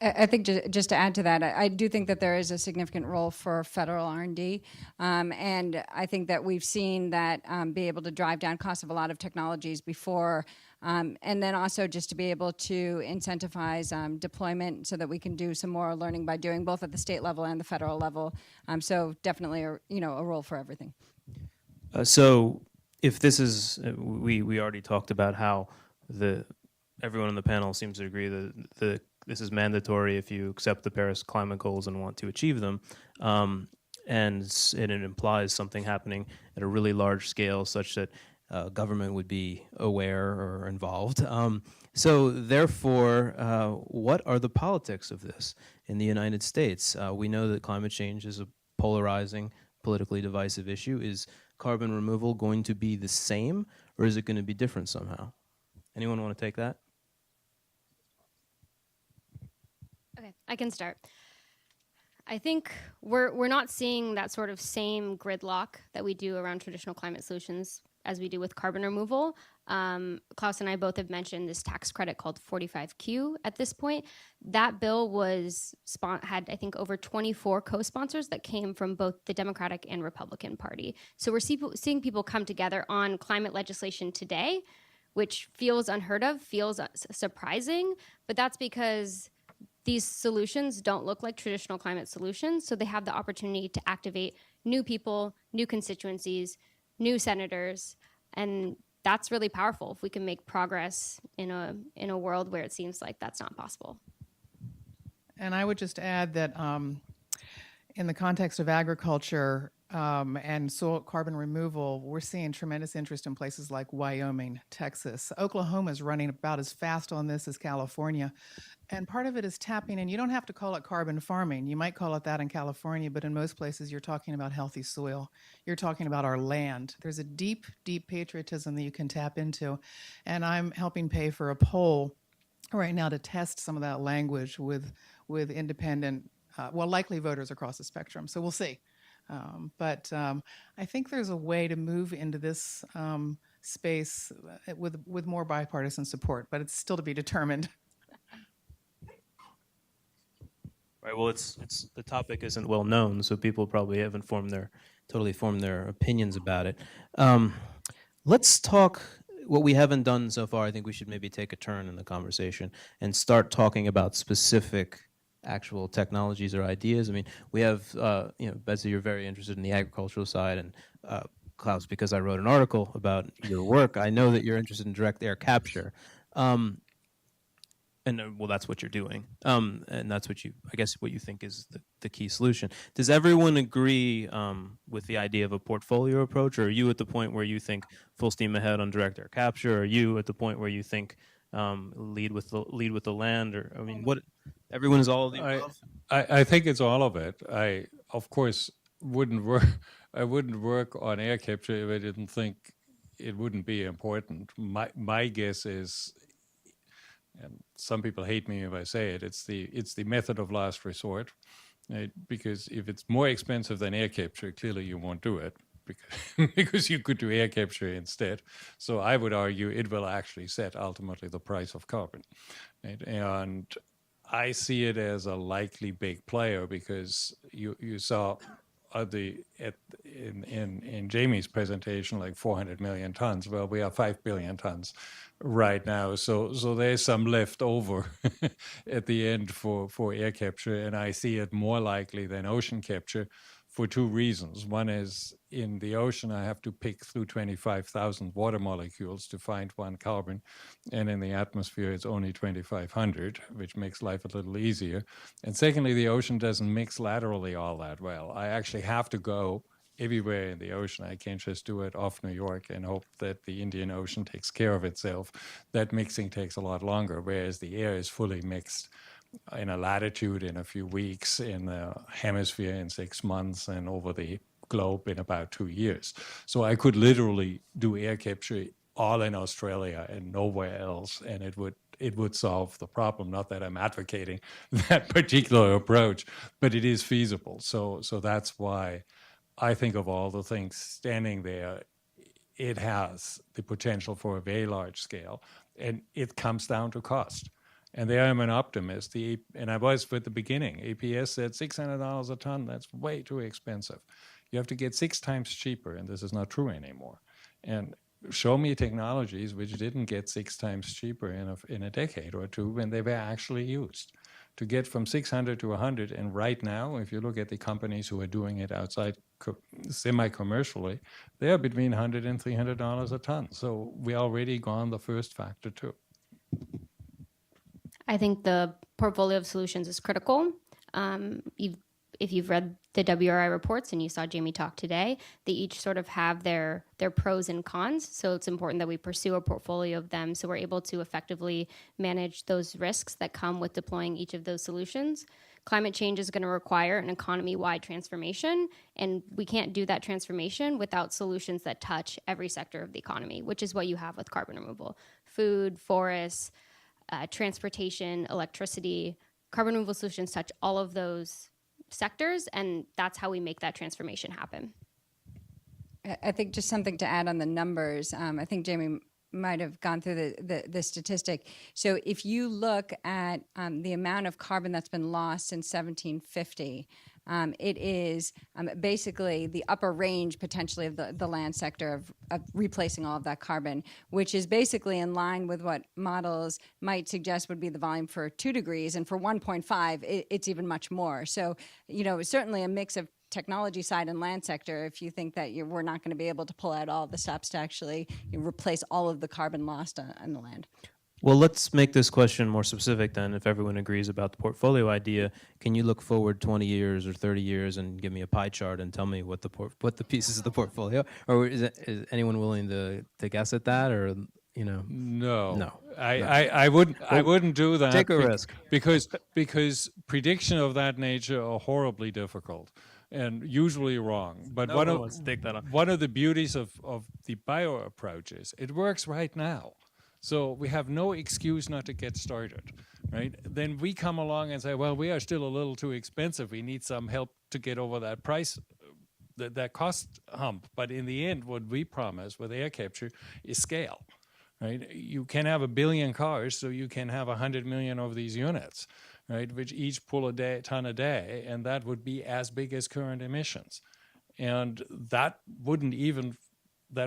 I think just to add to that, I do think that there is a significant role for federal R&D, and I think that we've seen that be able to drive down costs of a lot of technologies before, and then also just to be able to incentivize deployment so that we can do some more learning by doing, both at the state level and the federal level. So definitely, a role for everything. So if this is, we already talked about how everyone on the panel seems to agree that the this is mandatory if you accept the Paris climate goals and want to achieve them. And it implies something happening at a really large scale such that government would be aware or involved. So therefore, what are the politics of this in the United States? We know that climate change is a polarizing, politically divisive issue. Is carbon removal going to be the same, or is it going to be different somehow? Anyone want to take that? Okay, I can start. I think we're not seeing that sort of same gridlock that we do around traditional climate solutions as we do with carbon removal. Klaus and I both have mentioned this tax credit called 45Q at this point. That bill had, I think, over 24 co-sponsors that came from both the Democratic and Republican Party. So we're seeing people come together on climate legislation today, which feels unheard of, feels surprising, but that's because these solutions don't look like traditional climate solutions, so they have the opportunity to activate new people, new constituencies, new senators, and that's really powerful if we can make progress in a world where it seems like that's not possible. And I would just add that in the context of agriculture and soil carbon removal, we're seeing tremendous interest in places like Wyoming, Texas. Oklahoma is running about as fast on this as California. And part of it is tapping, and you don't have to call it carbon farming. You might call it that in California, but in most places you're talking about healthy soil. You're talking about our land. There's a deep, deep patriotism that you can tap into. And I'm helping pay for a poll right now to test some of that language with independent, likely voters across the spectrum. So we'll see. But I think there's a way to move into this space with more bipartisan support, but it's still to be determined. Right. Well, it's the topic isn't well known, so people probably haven't totally formed their opinions about it. Let's talk. What we haven't done so far, I think we should maybe take a turn in the conversation and start talking about specific actual technologies or ideas. I mean, we have, Betsy, you're very interested in the agricultural side, and Klaus, because I wrote an article about your work, I know that you're interested in direct air capture. Well, that's what you're doing, and that's what you think is the key solution. Does everyone agree with the idea of a portfolio approach, or are you at the point where you think full steam ahead on direct air capture, or are you at the point where you think lead with the land, or I mean, what? Everyone is all of the above? I think it's all of it. I, of course, wouldn't work on air capture if I didn't think it wouldn't be important. My guess is, and some people hate me if I say it, it's the method of last resort, right? Because if it's more expensive than air capture, clearly you won't do it because you could do air capture instead. So I would argue it will actually set ultimately the price of carbon, right? And I see it as a likely big player because you saw in Jamie's presentation like 400 million tons. Well, we are 5 billion tons right now, so there's some left over at the end for air capture, and I see it more likely than ocean capture for two reasons. One is in the ocean, I have to pick through 25,000 water molecules to find one carbon. And in the atmosphere, it's only 2,500, which makes life a little easier. And secondly, the ocean doesn't mix laterally all that well. I actually have to go everywhere in the ocean. I can't just do it off New York and hope that the Indian Ocean takes care of itself. That mixing takes a lot longer, whereas the air is fully mixed in a latitude in a few weeks, in the hemisphere in 6 months, and over the globe in about 2 years. So I could literally do air capture all in Australia and nowhere else, and it would solve the problem. Not that I'm advocating that particular approach, but it is feasible. So that's why I think of all the things standing there, it has the potential for a very large scale, and it comes down to cost. And there I'm an optimist. And I was at the beginning. APS said $600 a ton. That's way too expensive. You have to get 6 times cheaper, and this is not true anymore. And show me technologies which didn't get 6 times cheaper in a decade or two when they were actually used. To get from 600 to 100, and right now, if you look at the companies who are doing it outside semi-commercially, they are between $100 and $300 a ton. So we already gone the first factor too. I think the portfolio of solutions is critical. If you've read the WRI reports and you saw Jamie talk today, they each sort of have their pros and cons. So it's important that we pursue a portfolio of them so we're able to effectively manage those risks that come with deploying each of those solutions. Climate change is going to require an economy-wide transformation, and we can't do that transformation without solutions that touch every sector of the economy, which is what you have with carbon removal. Food, forests, transportation, electricity. Carbon removal solutions touch all of those sectors, and that's how we make that transformation happen. I think just something to add on the numbers. I think Jamie might have gone through the statistic. So if you look at the amount of carbon that's been lost since 1750, it is basically the upper range potentially of the land sector of replacing all of that carbon, which is basically in line with what models might suggest would be the volume for 2 degrees. And for 1.5, it's even much more. So, certainly a mix of technology side and land sector, if you think that we're not going to be able to pull out all the stops to actually replace all of the carbon lost on the land. Well, let's make this question more specific then. If everyone agrees about the portfolio idea, can you look forward 20 years or 30 years and give me a pie chart and tell me what the pieces of the portfolio? Or is anyone willing to guess at that? Or No. I wouldn't do that. Take a risk. Because prediction of that nature are horribly difficult and usually wrong. But No one wants to take that on. one of the beauties of the bio approach is it works right now. So we have no excuse not to get started, right? Then we come along and say, well, we are still a little too expensive. We need some help to get over that price, that cost hump. But in the end, what we promise with air capture is scale, right? You can have 1 billion cars, so you can have 100 million of these units, right, which each pull a ton a day, and that would be as big as current emissions. And that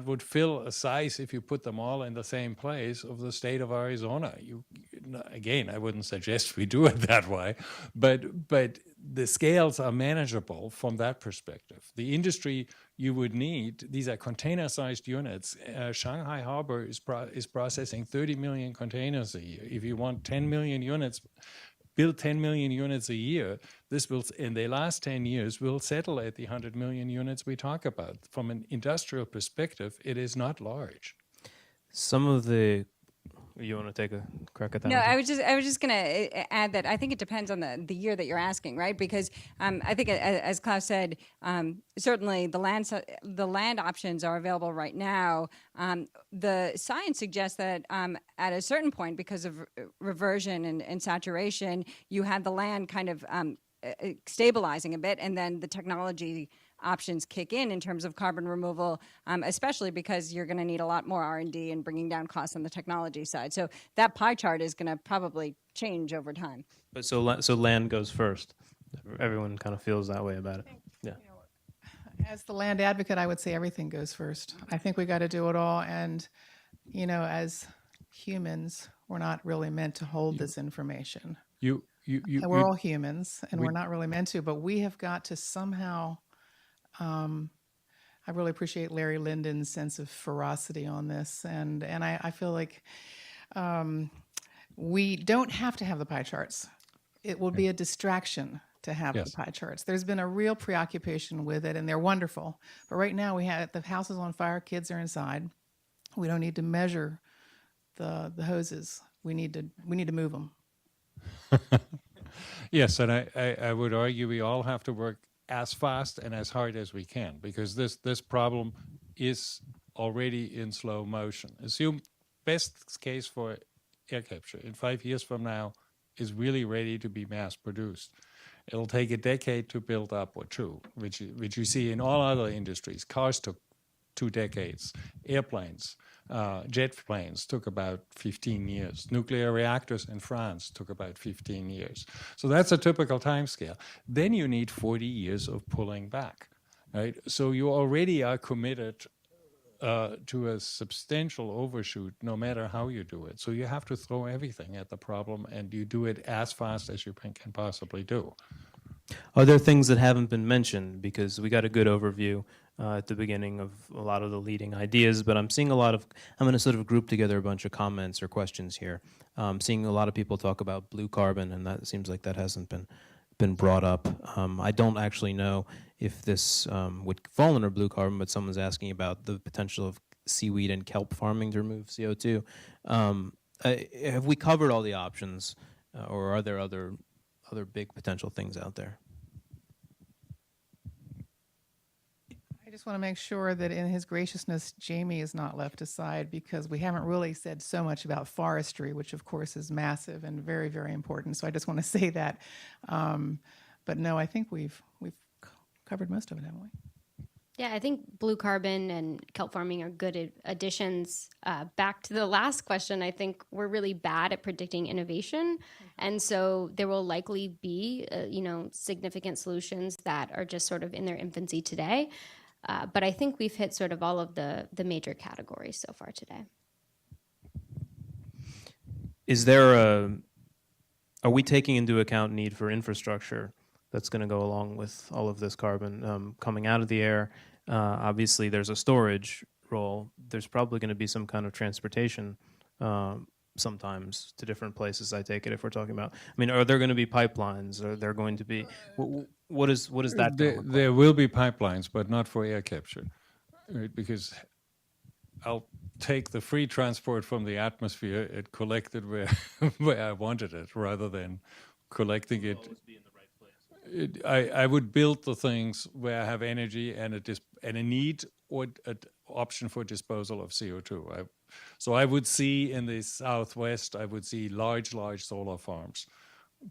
would fill a size, if you put them all in the same place, of the state of Arizona. Again, I wouldn't suggest we do it that way, but the scales are manageable from that perspective. The industry you would need, these are container-sized units. Shanghai Harbor is processing 30 million containers a year. If you want 10 million units, build 10 million units a year, this will, in the last 10 years, will settle at the 100 million units we talk about. From an industrial perspective, it is not large. You want to take a crack at that? No, I was just going to add that I think it depends on the year that you're asking, right? Because I think, as Klaus said, certainly the land options are available right now. The science suggests that at a certain point, because of reversion and saturation, you have the land kind of stabilizing a bit, and then the technology options kick in terms of carbon removal, especially because you're going to need a lot more R&D and bringing down costs on the technology side. So that pie chart is going to probably change over time. But so land goes first. Everyone kind of feels that way about it. Yeah. As the land advocate, I would say everything goes first. I think we got to do it all. And, as humans, we're not really meant to hold this information. We're all humans, and we're not really meant to, but we have got to somehow... I really appreciate Larry Linden's sense of ferocity on this, and I feel like we don't have to have the pie charts. It will be a distraction to have the pie charts. There's been a real preoccupation with it, and they're wonderful. But right now, the house is on fire, kids are inside. We don't need to measure the hoses. We need to move them. Yes, and I would argue we all have to work as fast and as hard as we can, because this problem is already in slow motion. Assume best case for air capture in 5 years from now is really ready to be mass produced. It'll take a decade to build up, or two, which you see in all other industries. Cars took 2 decades. Airplanes, jet planes took about 15 years. Nuclear reactors in France took about 15 years. So that's a typical time scale. Then you need 40 years of pulling back, right? So you already are committed to a substantial overshoot, no matter how you do it. So you have to throw everything at the problem, and you do it as fast as you can possibly do. Are there things that haven't been mentioned? Because we got a good overview at the beginning of a lot of the leading ideas, but I'm seeing a lot of, I'm going to sort of group together a bunch of comments or questions here. Seeing a lot of people talk about blue carbon, and that seems like that hasn't been brought up. I don't actually know if this would fall under blue carbon, but someone's asking about the potential of seaweed and kelp farming to remove CO2. Have we covered all the options, or are there other big potential things out there? I just want to make sure that in his graciousness, Jamie is not left aside, because we haven't really said so much about forestry, which of course is massive and very, very important. So I just want to say that. But no, I think we've covered most of it, haven't we? Yeah, I think blue carbon and kelp farming are good additions. Back to the last question, I think we're really bad at predicting innovation. And so there will likely be, significant solutions that are just sort of in their infancy today. But I think we've hit sort of all of the major categories so far today. Is there are we taking into account need for infrastructure that's going to go along with all of this carbon coming out of the air? Obviously, there's a storage role. There's probably going to be some kind of transportation sometimes to different places, I take it, if we're talking about. I mean, are there going to be pipelines? Are there going to be, what is that going to look like? There will be pipelines, but not for air capture, right? Because I'll take the free transport from the atmosphere and collect it where I wanted it, rather than collecting it. I would build the things where I have energy and a need or an option for disposal of CO2. So I would see in the Southwest, I would see large solar farms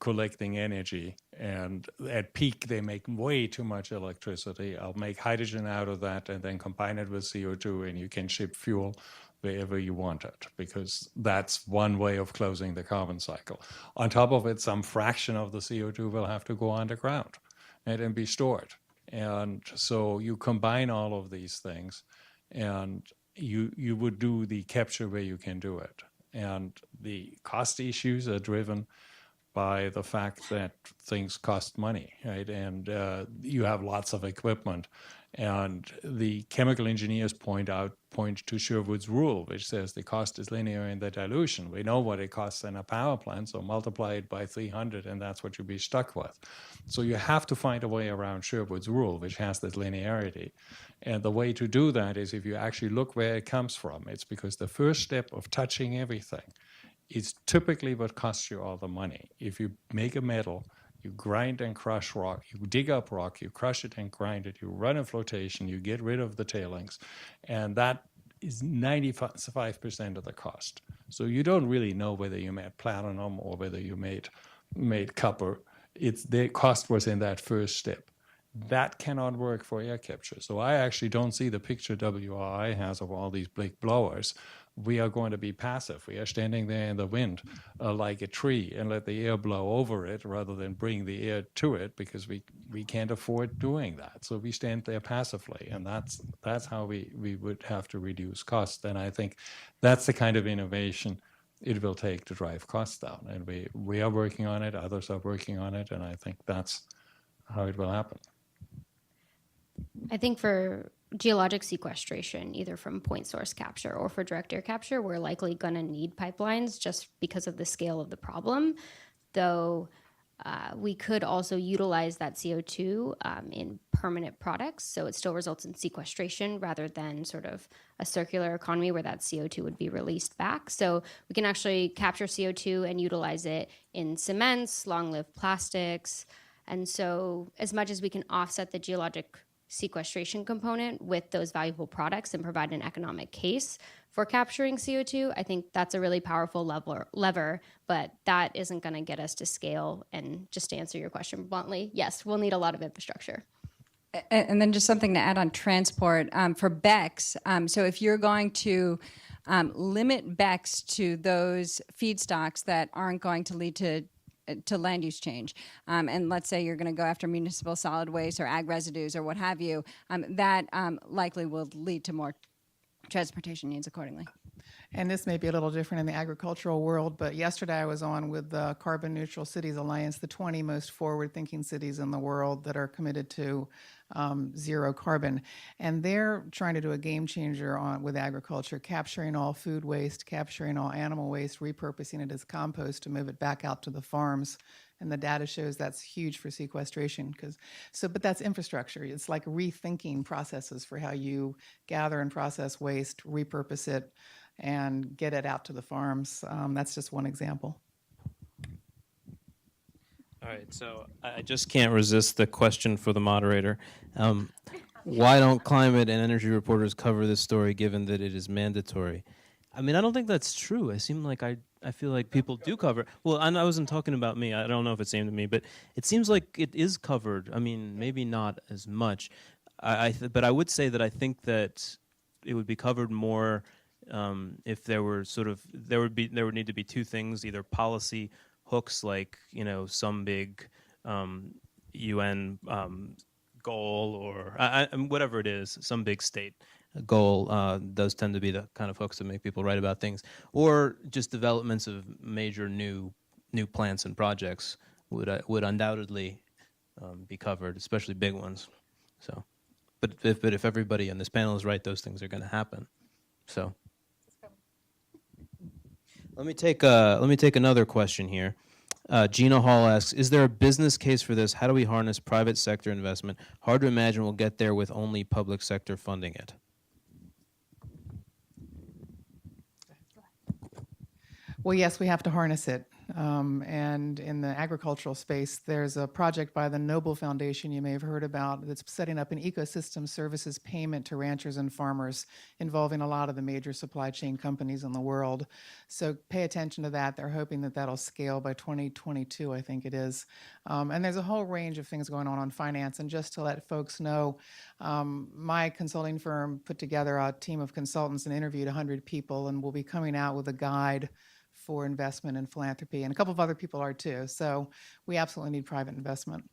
collecting energy, and at peak they make way too much electricity. I'll make hydrogen out of that and then combine it with CO2, and you can ship fuel wherever you want it, because that's one way of closing the carbon cycle. On top of it, some fraction of the CO2 will have to go underground and be stored. And so you combine all of these things, and you would do the capture where you can do it. And the cost issues are driven by the fact that things cost money, right? And you have lots of equipment. And the chemical engineers point to Sherwood's rule, which says the cost is linear in the dilution. We know what it costs in a power plant, so multiply it by 300, and that's what you'll be stuck with. So you have to find a way around Sherwood's rule, which has this linearity. And the way to do that is if you actually look where it comes from. It's because the first step of touching everything is typically what costs you all the money. If you make a metal, you grind and crush rock, you dig up rock, you crush it and grind it, you run a flotation, you get rid of the tailings, and that is 95% of the cost. So you don't really know whether you made platinum or whether you made copper. The cost was in that first step. That cannot work for air capture. So I actually don't see the picture WRI has of all these big blowers. We are going to be passive. We are standing there in the wind like a tree and let the air blow over it rather than bring the air to it, because we can't afford doing that. So we stand there passively, and that's how we would have to reduce costs. And I think that's the kind of innovation it will take to drive costs down. And we are working on it. Others are working on it. And I think that's how it will happen. I think for geologic sequestration, either from point source capture or for direct air capture, we're likely going to need pipelines just because of the scale of the problem, though we could also utilize that CO2 in permanent products, so it still results in sequestration rather than sort of a circular economy where that CO2 would be released back. So we can actually capture CO2 and utilize it in cements, long-lived plastics, and so as much as we can offset the geologic sequestration component with those valuable products and provide an economic case for capturing CO2, I think that's a really powerful lever, but that isn't going to get us to scale. And just to answer your question bluntly, yes, we'll need a lot of infrastructure. And then just something to add on transport for BECCS. So if you're going to limit BECCS to those feedstocks that aren't going to lead to land use change, and let's say you're going to go after municipal solid waste or ag residues or what have you, that likely will lead to more transportation needs accordingly. And this may be a little different in the agricultural world, but yesterday I was on with the Carbon Neutral Cities Alliance, the 20 most forward-thinking cities in the world that are committed to zero carbon. And they're trying to do a game changer with agriculture, capturing all food waste, capturing all animal waste, repurposing it as compost to move it back out to the farms. And the data shows that's huge for sequestration. But that's infrastructure. It's like rethinking processes for how you gather and process waste, repurpose it, and get it out to the farms. That's just one example. All right, so I just can't resist the question for the moderator. Why don't climate and energy reporters cover this story given that it is mandatory? I mean, I don't think that's true. I feel like people do cover. Well, I wasn't talking about me. I don't know if it's aimed at me, but it seems like it is covered. I mean, maybe not as much. But I would say that I think that it would be covered more if there were there would need to be two things: either policy hooks, like some big UN goal, or whatever it is, some big state goal. Those tend to be the kind of hooks that make people write about things, or just developments of major new plants and projects would undoubtedly be covered, especially big ones. So, but if everybody on this panel is right, those things are going to happen. So. Let me take another question here. Gina Hall asks, is there a business case for this? How do we harness private sector investment? Hard to imagine we'll get there with only public sector funding it. Well, yes, we have to harness it. And in the agricultural space, there's a project by the Noble Foundation you may have heard about that's setting up an ecosystem services payment to ranchers and farmers involving a lot of the major supply chain companies in the world. So pay attention to that. They're hoping that that'll scale by 2022, I think it is. And there's a whole range of things going on finance. And just to let folks know, my consulting firm put together a team of consultants and interviewed 100 people, and we'll be coming out with a guide for investment in philanthropy, and a couple of other people are too. So we absolutely need private investment.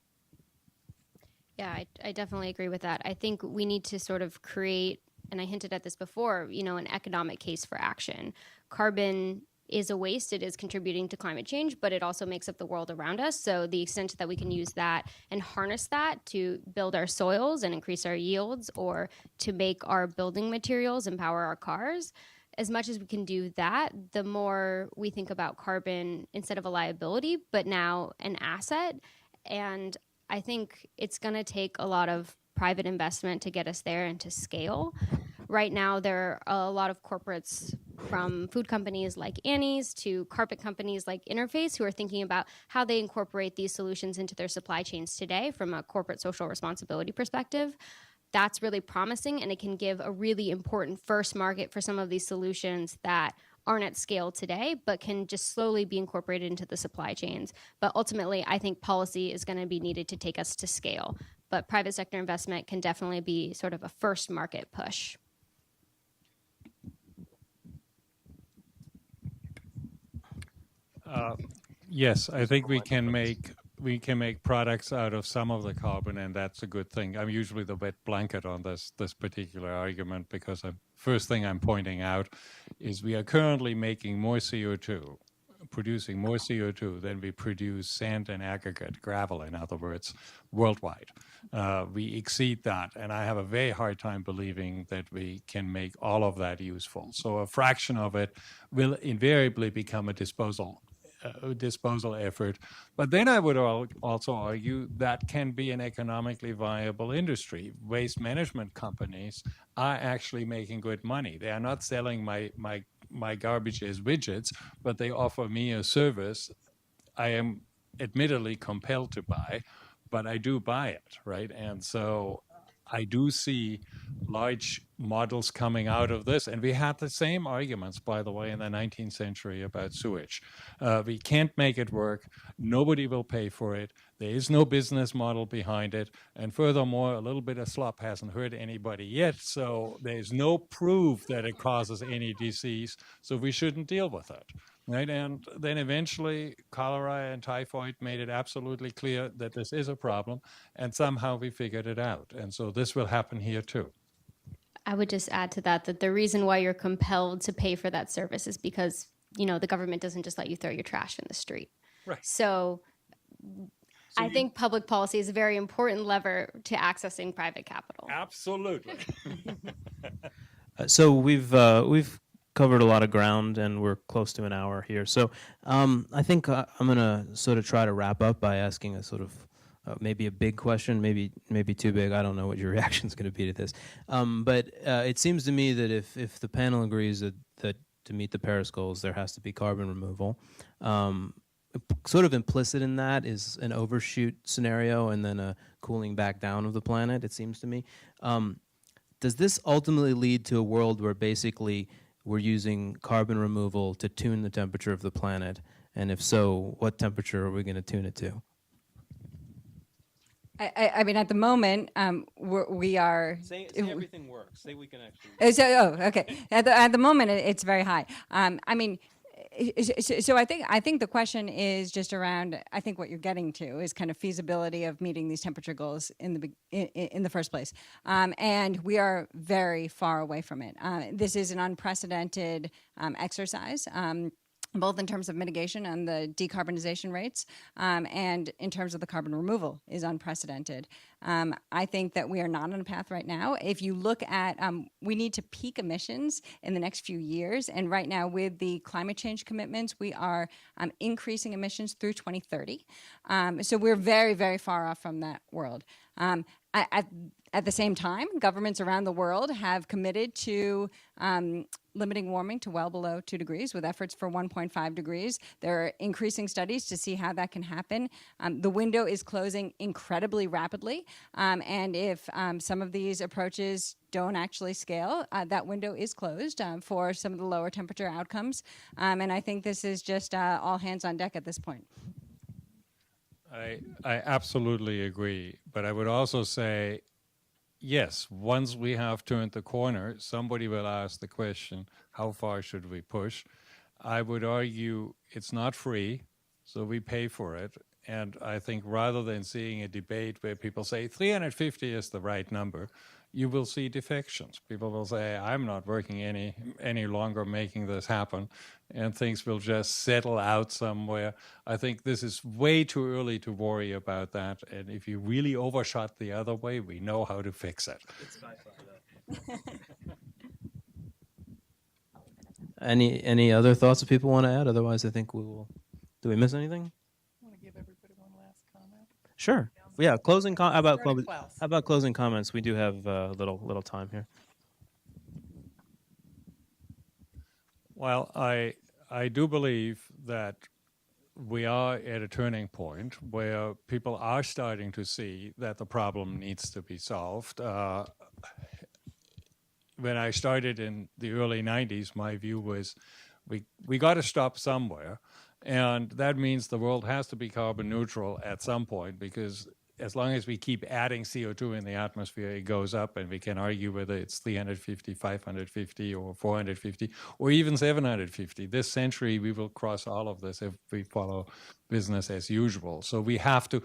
Yeah, I definitely agree with that. I think we need to sort of create, and I hinted at this before, an economic case for action. Carbon is a waste. It is contributing to climate change, but it also makes up the world around us. So the extent that we can use that and harness that to build our soils and increase our yields, or to make our building materials and power our cars, as much as we can do that, the more we think about carbon instead of a liability, but now an asset. And I think it's going to take a lot of private investment to get us there and to scale. Right now, there are a lot of corporates, from food companies like Annie's to carpet companies like Interface, who are thinking about how they incorporate these solutions into their supply chains today from a corporate social responsibility perspective. That's really promising, and it can give a really important first market for some of these solutions that aren't at scale today, but can just slowly be incorporated into the supply chains. But ultimately, I think policy is going to be needed to take us to scale. But private sector investment can definitely be sort of a first market push. Yes, I think we can make products out of some of the carbon, and that's a good thing. I'm usually the wet blanket on this particular argument, because the first thing I'm pointing out is we are currently making more CO2, producing more CO2 than we produce sand and aggregate, gravel, in other words, worldwide. We exceed that, and I have a very hard time believing that we can make all of that useful. So a fraction of it will invariably become a disposal effort. But then I would also argue that can be an economically viable industry. Waste management companies are actually making good money. They are not selling my garbage as widgets, but they offer me a service I am admittedly compelled to buy, but I do buy it, right? And so I do see large models coming out of this. And we had the same arguments, by the way, in the 19th century about sewage. We can't make it work. Nobody will pay for it. There is no business model behind it. And furthermore, a little bit of slop hasn't hurt anybody yet. So there's no proof that it causes any disease. So we shouldn't deal with it. Right, and then eventually cholera and typhoid made it absolutely clear that this is a problem, and somehow we figured it out. And so this will happen here too. I would just add to that that the reason why you're compelled to pay for that service is because, the government doesn't just let you throw your trash in the street. Right. So I think public policy is a very important lever to accessing private capital. Absolutely. So we've covered a lot of ground, and we're close to an hour here. So I think I'm gonna sort of try to wrap up by asking a sort of maybe a big question, maybe too big. I don't know what your reaction is going to be to this, but it seems to me that if the panel agrees that to meet the Paris goals, there has to be carbon removal. Sort of implicit in that is an overshoot scenario and then a cooling back down of the planet, it seems to me. Does this ultimately lead to a world where basically we're using carbon removal to tune the temperature of the planet? And if so, what temperature are we going to tune it to? I mean, at the moment, we are. Say everything works. Say we can actually. Okay. At the moment, it's very high. I mean, so I think the question is just around. I think what you're getting to is kind of feasibility of meeting these temperature goals in the first place, and we are very far away from it. This is an unprecedented exercise. Both in terms of mitigation and the decarbonization rates, and in terms of the carbon removal is unprecedented. I think that we are not on a path right now. If you look at, we need to peak emissions in the next few years, and right now with the climate change commitments, we are increasing emissions through 2030. So we're very, very far off from that world. At the same time, governments around the world have committed to limiting warming to well below 2 degrees with efforts for 1.5 degrees. There are increasing studies to see how that can happen. The window is closing incredibly rapidly. And if some of these approaches don't actually scale, that window is closed for some of the lower temperature outcomes. And I think this is just all hands on deck at this point. I absolutely agree. But I would also say, yes, once we have turned the corner, somebody will ask the question, how far should we push? I would argue it's not free, so we pay for it. And I think rather than seeing a debate where people say 350 is the right number, you will see defections. People will say, I'm not working any longer making this happen, and things will just settle out somewhere. I think this is way too early to worry about that. And if you really overshot the other way, we know how to fix it. Any other thoughts that people want to add? Otherwise, I think we will. Do we miss anything? I want to give everybody one last comment. Sure. Yeah. How about closing comments? We do have a little time here. Well, I do believe that we are at a turning point where people are starting to see that the problem needs to be solved. When I started in the early 90s, my view was we got to stop somewhere. And that means the world has to be carbon neutral at some point, because as long as we keep adding CO2 in the atmosphere, it goes up, and we can argue whether it's 350, 550, or 450, or even 750. This century, we will cross all of this if we follow business as usual. So we have to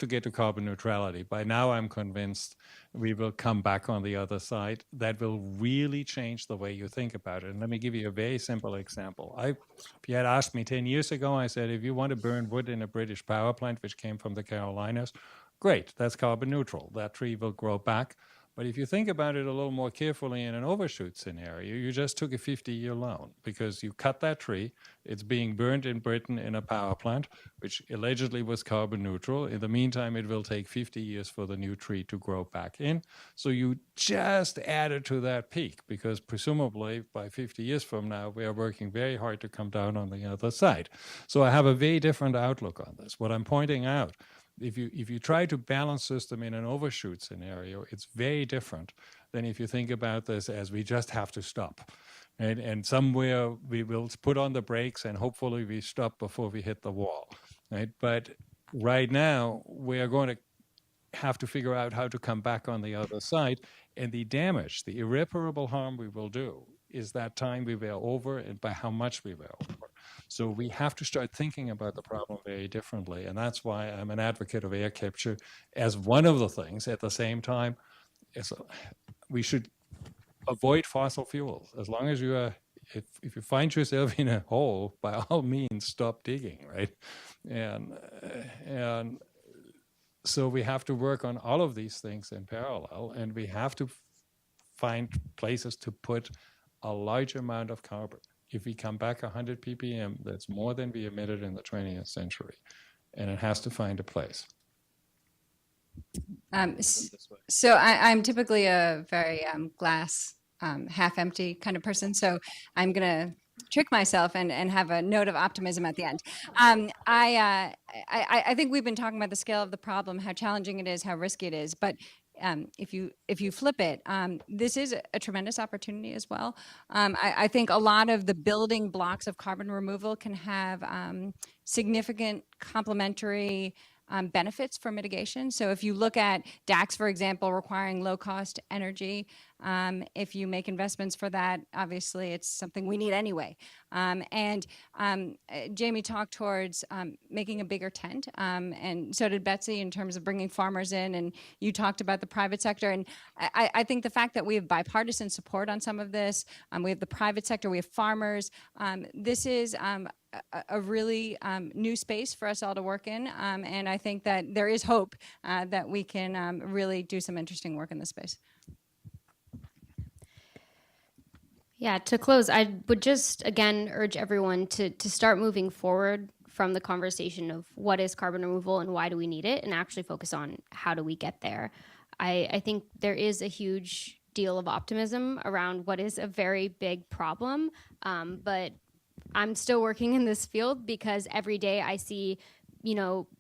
get to carbon neutrality. By now, I'm convinced we will come back on the other side. That will really change the way you think about it. And let me give you a very simple example. If you had asked me 10 years ago, I said, if you want to burn wood in a British power plant, which came from the Carolinas, great, that's carbon neutral. That tree will grow back. But if you think about it a little more carefully in an overshoot scenario, you just took a 50-year loan because you cut that tree. It's being burned in Britain in a power plant, which allegedly was carbon neutral. In the meantime, it will take 50 years for the new tree to grow back in. So you just added to that peak, because presumably by 50 years from now, we are working very hard to come down on the other side. So I have a very different outlook on this. What I'm pointing out, if you try to balance system in an overshoot scenario, it's very different than if you think about this as we just have to stop. And somewhere we will put on the brakes and hopefully we stop before we hit the wall. Right? But right now, we are going to have to figure out how to come back on the other side. And the damage, the irreparable harm we will do is that time we were over and by how much we were over. So we have to start thinking about the problem very differently. And that's why I'm an advocate of air capture as one of the things. At the same time, we should avoid fossil fuels. As long as you are, if you find yourself in a hole, by all means, stop digging, right? And so we have to work on all of these things in parallel, and we have to find places to put a large amount of carbon. If we come back 100 ppm, that's more than we emitted in the 20th century, and it has to find a place. So I'm typically a very glass half empty kind of person. So I'm going to trick myself and have a note of optimism at the end. I think we've been talking about the scale of the problem, how challenging it is, how risky it is. But if you flip it, this is a tremendous opportunity as well. I think a lot of the building blocks of carbon removal can have significant complementary benefits for mitigation. So if you look at DACs, for example, requiring low-cost energy, if you make investments for that, obviously it's something we need anyway. Jamie talked towards making a bigger tent, and so did Betsy in terms of bringing farmers in, and you talked about the private sector. And I think the fact that we have bipartisan support on some of this, we have the private sector, we have farmers, this is a really new space for us all to work in, and I think that there is hope that we can really do some interesting work in this space. Yeah, to close, I would just again urge everyone to start moving forward from the conversation of what is carbon removal and why do we need it, and actually focus on how do we get there. I think there is a huge deal of optimism around what is a very big problem, but I'm still working in this field because every day I see,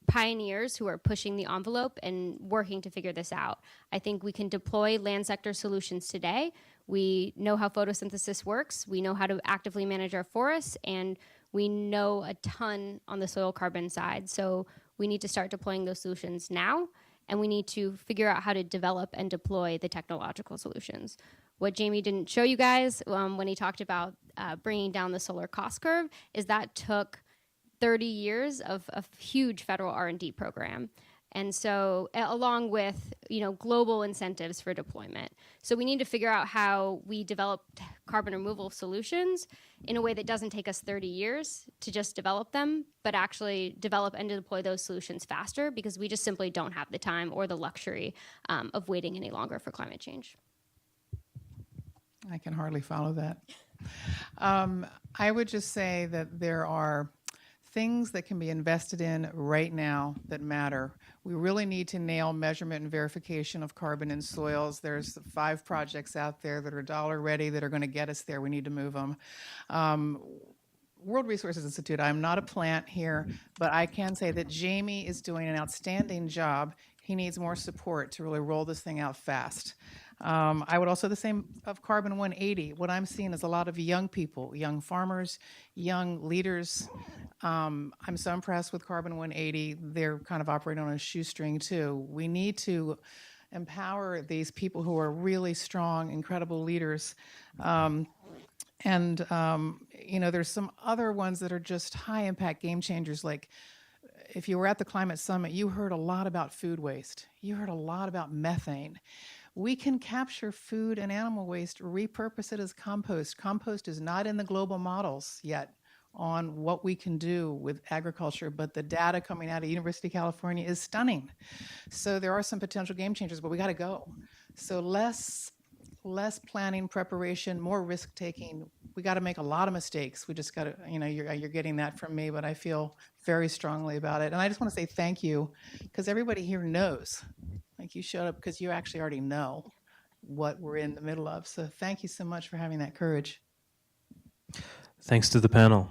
pioneers who are pushing the envelope and working to figure this out. I think we can deploy land sector solutions today. We know how photosynthesis works. We know how to actively manage our forests, and we know a ton on the soil carbon side. So we need to start deploying those solutions now, and we need to figure out how to develop and deploy the technological solutions. What Jamie didn't show you guys when he talked about bringing down the solar cost curve is that took 30 years of a huge federal R&D program. And so along with, global incentives for deployment. So we need to figure out how we develop carbon removal solutions in a way that doesn't take us 30 years to just develop them, but actually develop and deploy those solutions faster, because we just simply don't have the time or the luxury of waiting any longer for climate change. I can hardly follow that. I would just say that there are things that can be invested in right now that matter. We really need to nail measurement and verification of carbon in soils. There's 5 projects out there that are dollar ready that are going to get us there. We need to move them. World Resources Institute, I'm not a plant here, but I can say that Jamie is doing an outstanding job. He needs more support to really roll this thing out fast. I would also the same of Carbon 180. What I'm seeing is a lot of young people, young farmers, young leaders. I'm so impressed with Carbon 180. They're kind of operating on a shoestring too. We need to empower these people who are really strong, incredible leaders. There's some other ones that are just high impact game changers. Like if you were at the Climate Summit, you heard a lot about food waste. You heard a lot about methane. We can capture food and animal waste, repurpose it as compost. Compost is not in the global models yet on what we can do with agriculture, but the data coming out of University of California is stunning. So there are some potential game changers, but we got to go. So less planning, preparation, more risk taking. We got to make a lot of mistakes. We just got to, you're getting that from me, but I feel very strongly about it. And I just want to say thank you, because everybody here knows. Like you showed up because you actually already know what we're in the middle of. So thank you so much for having that courage. Thanks to the panel.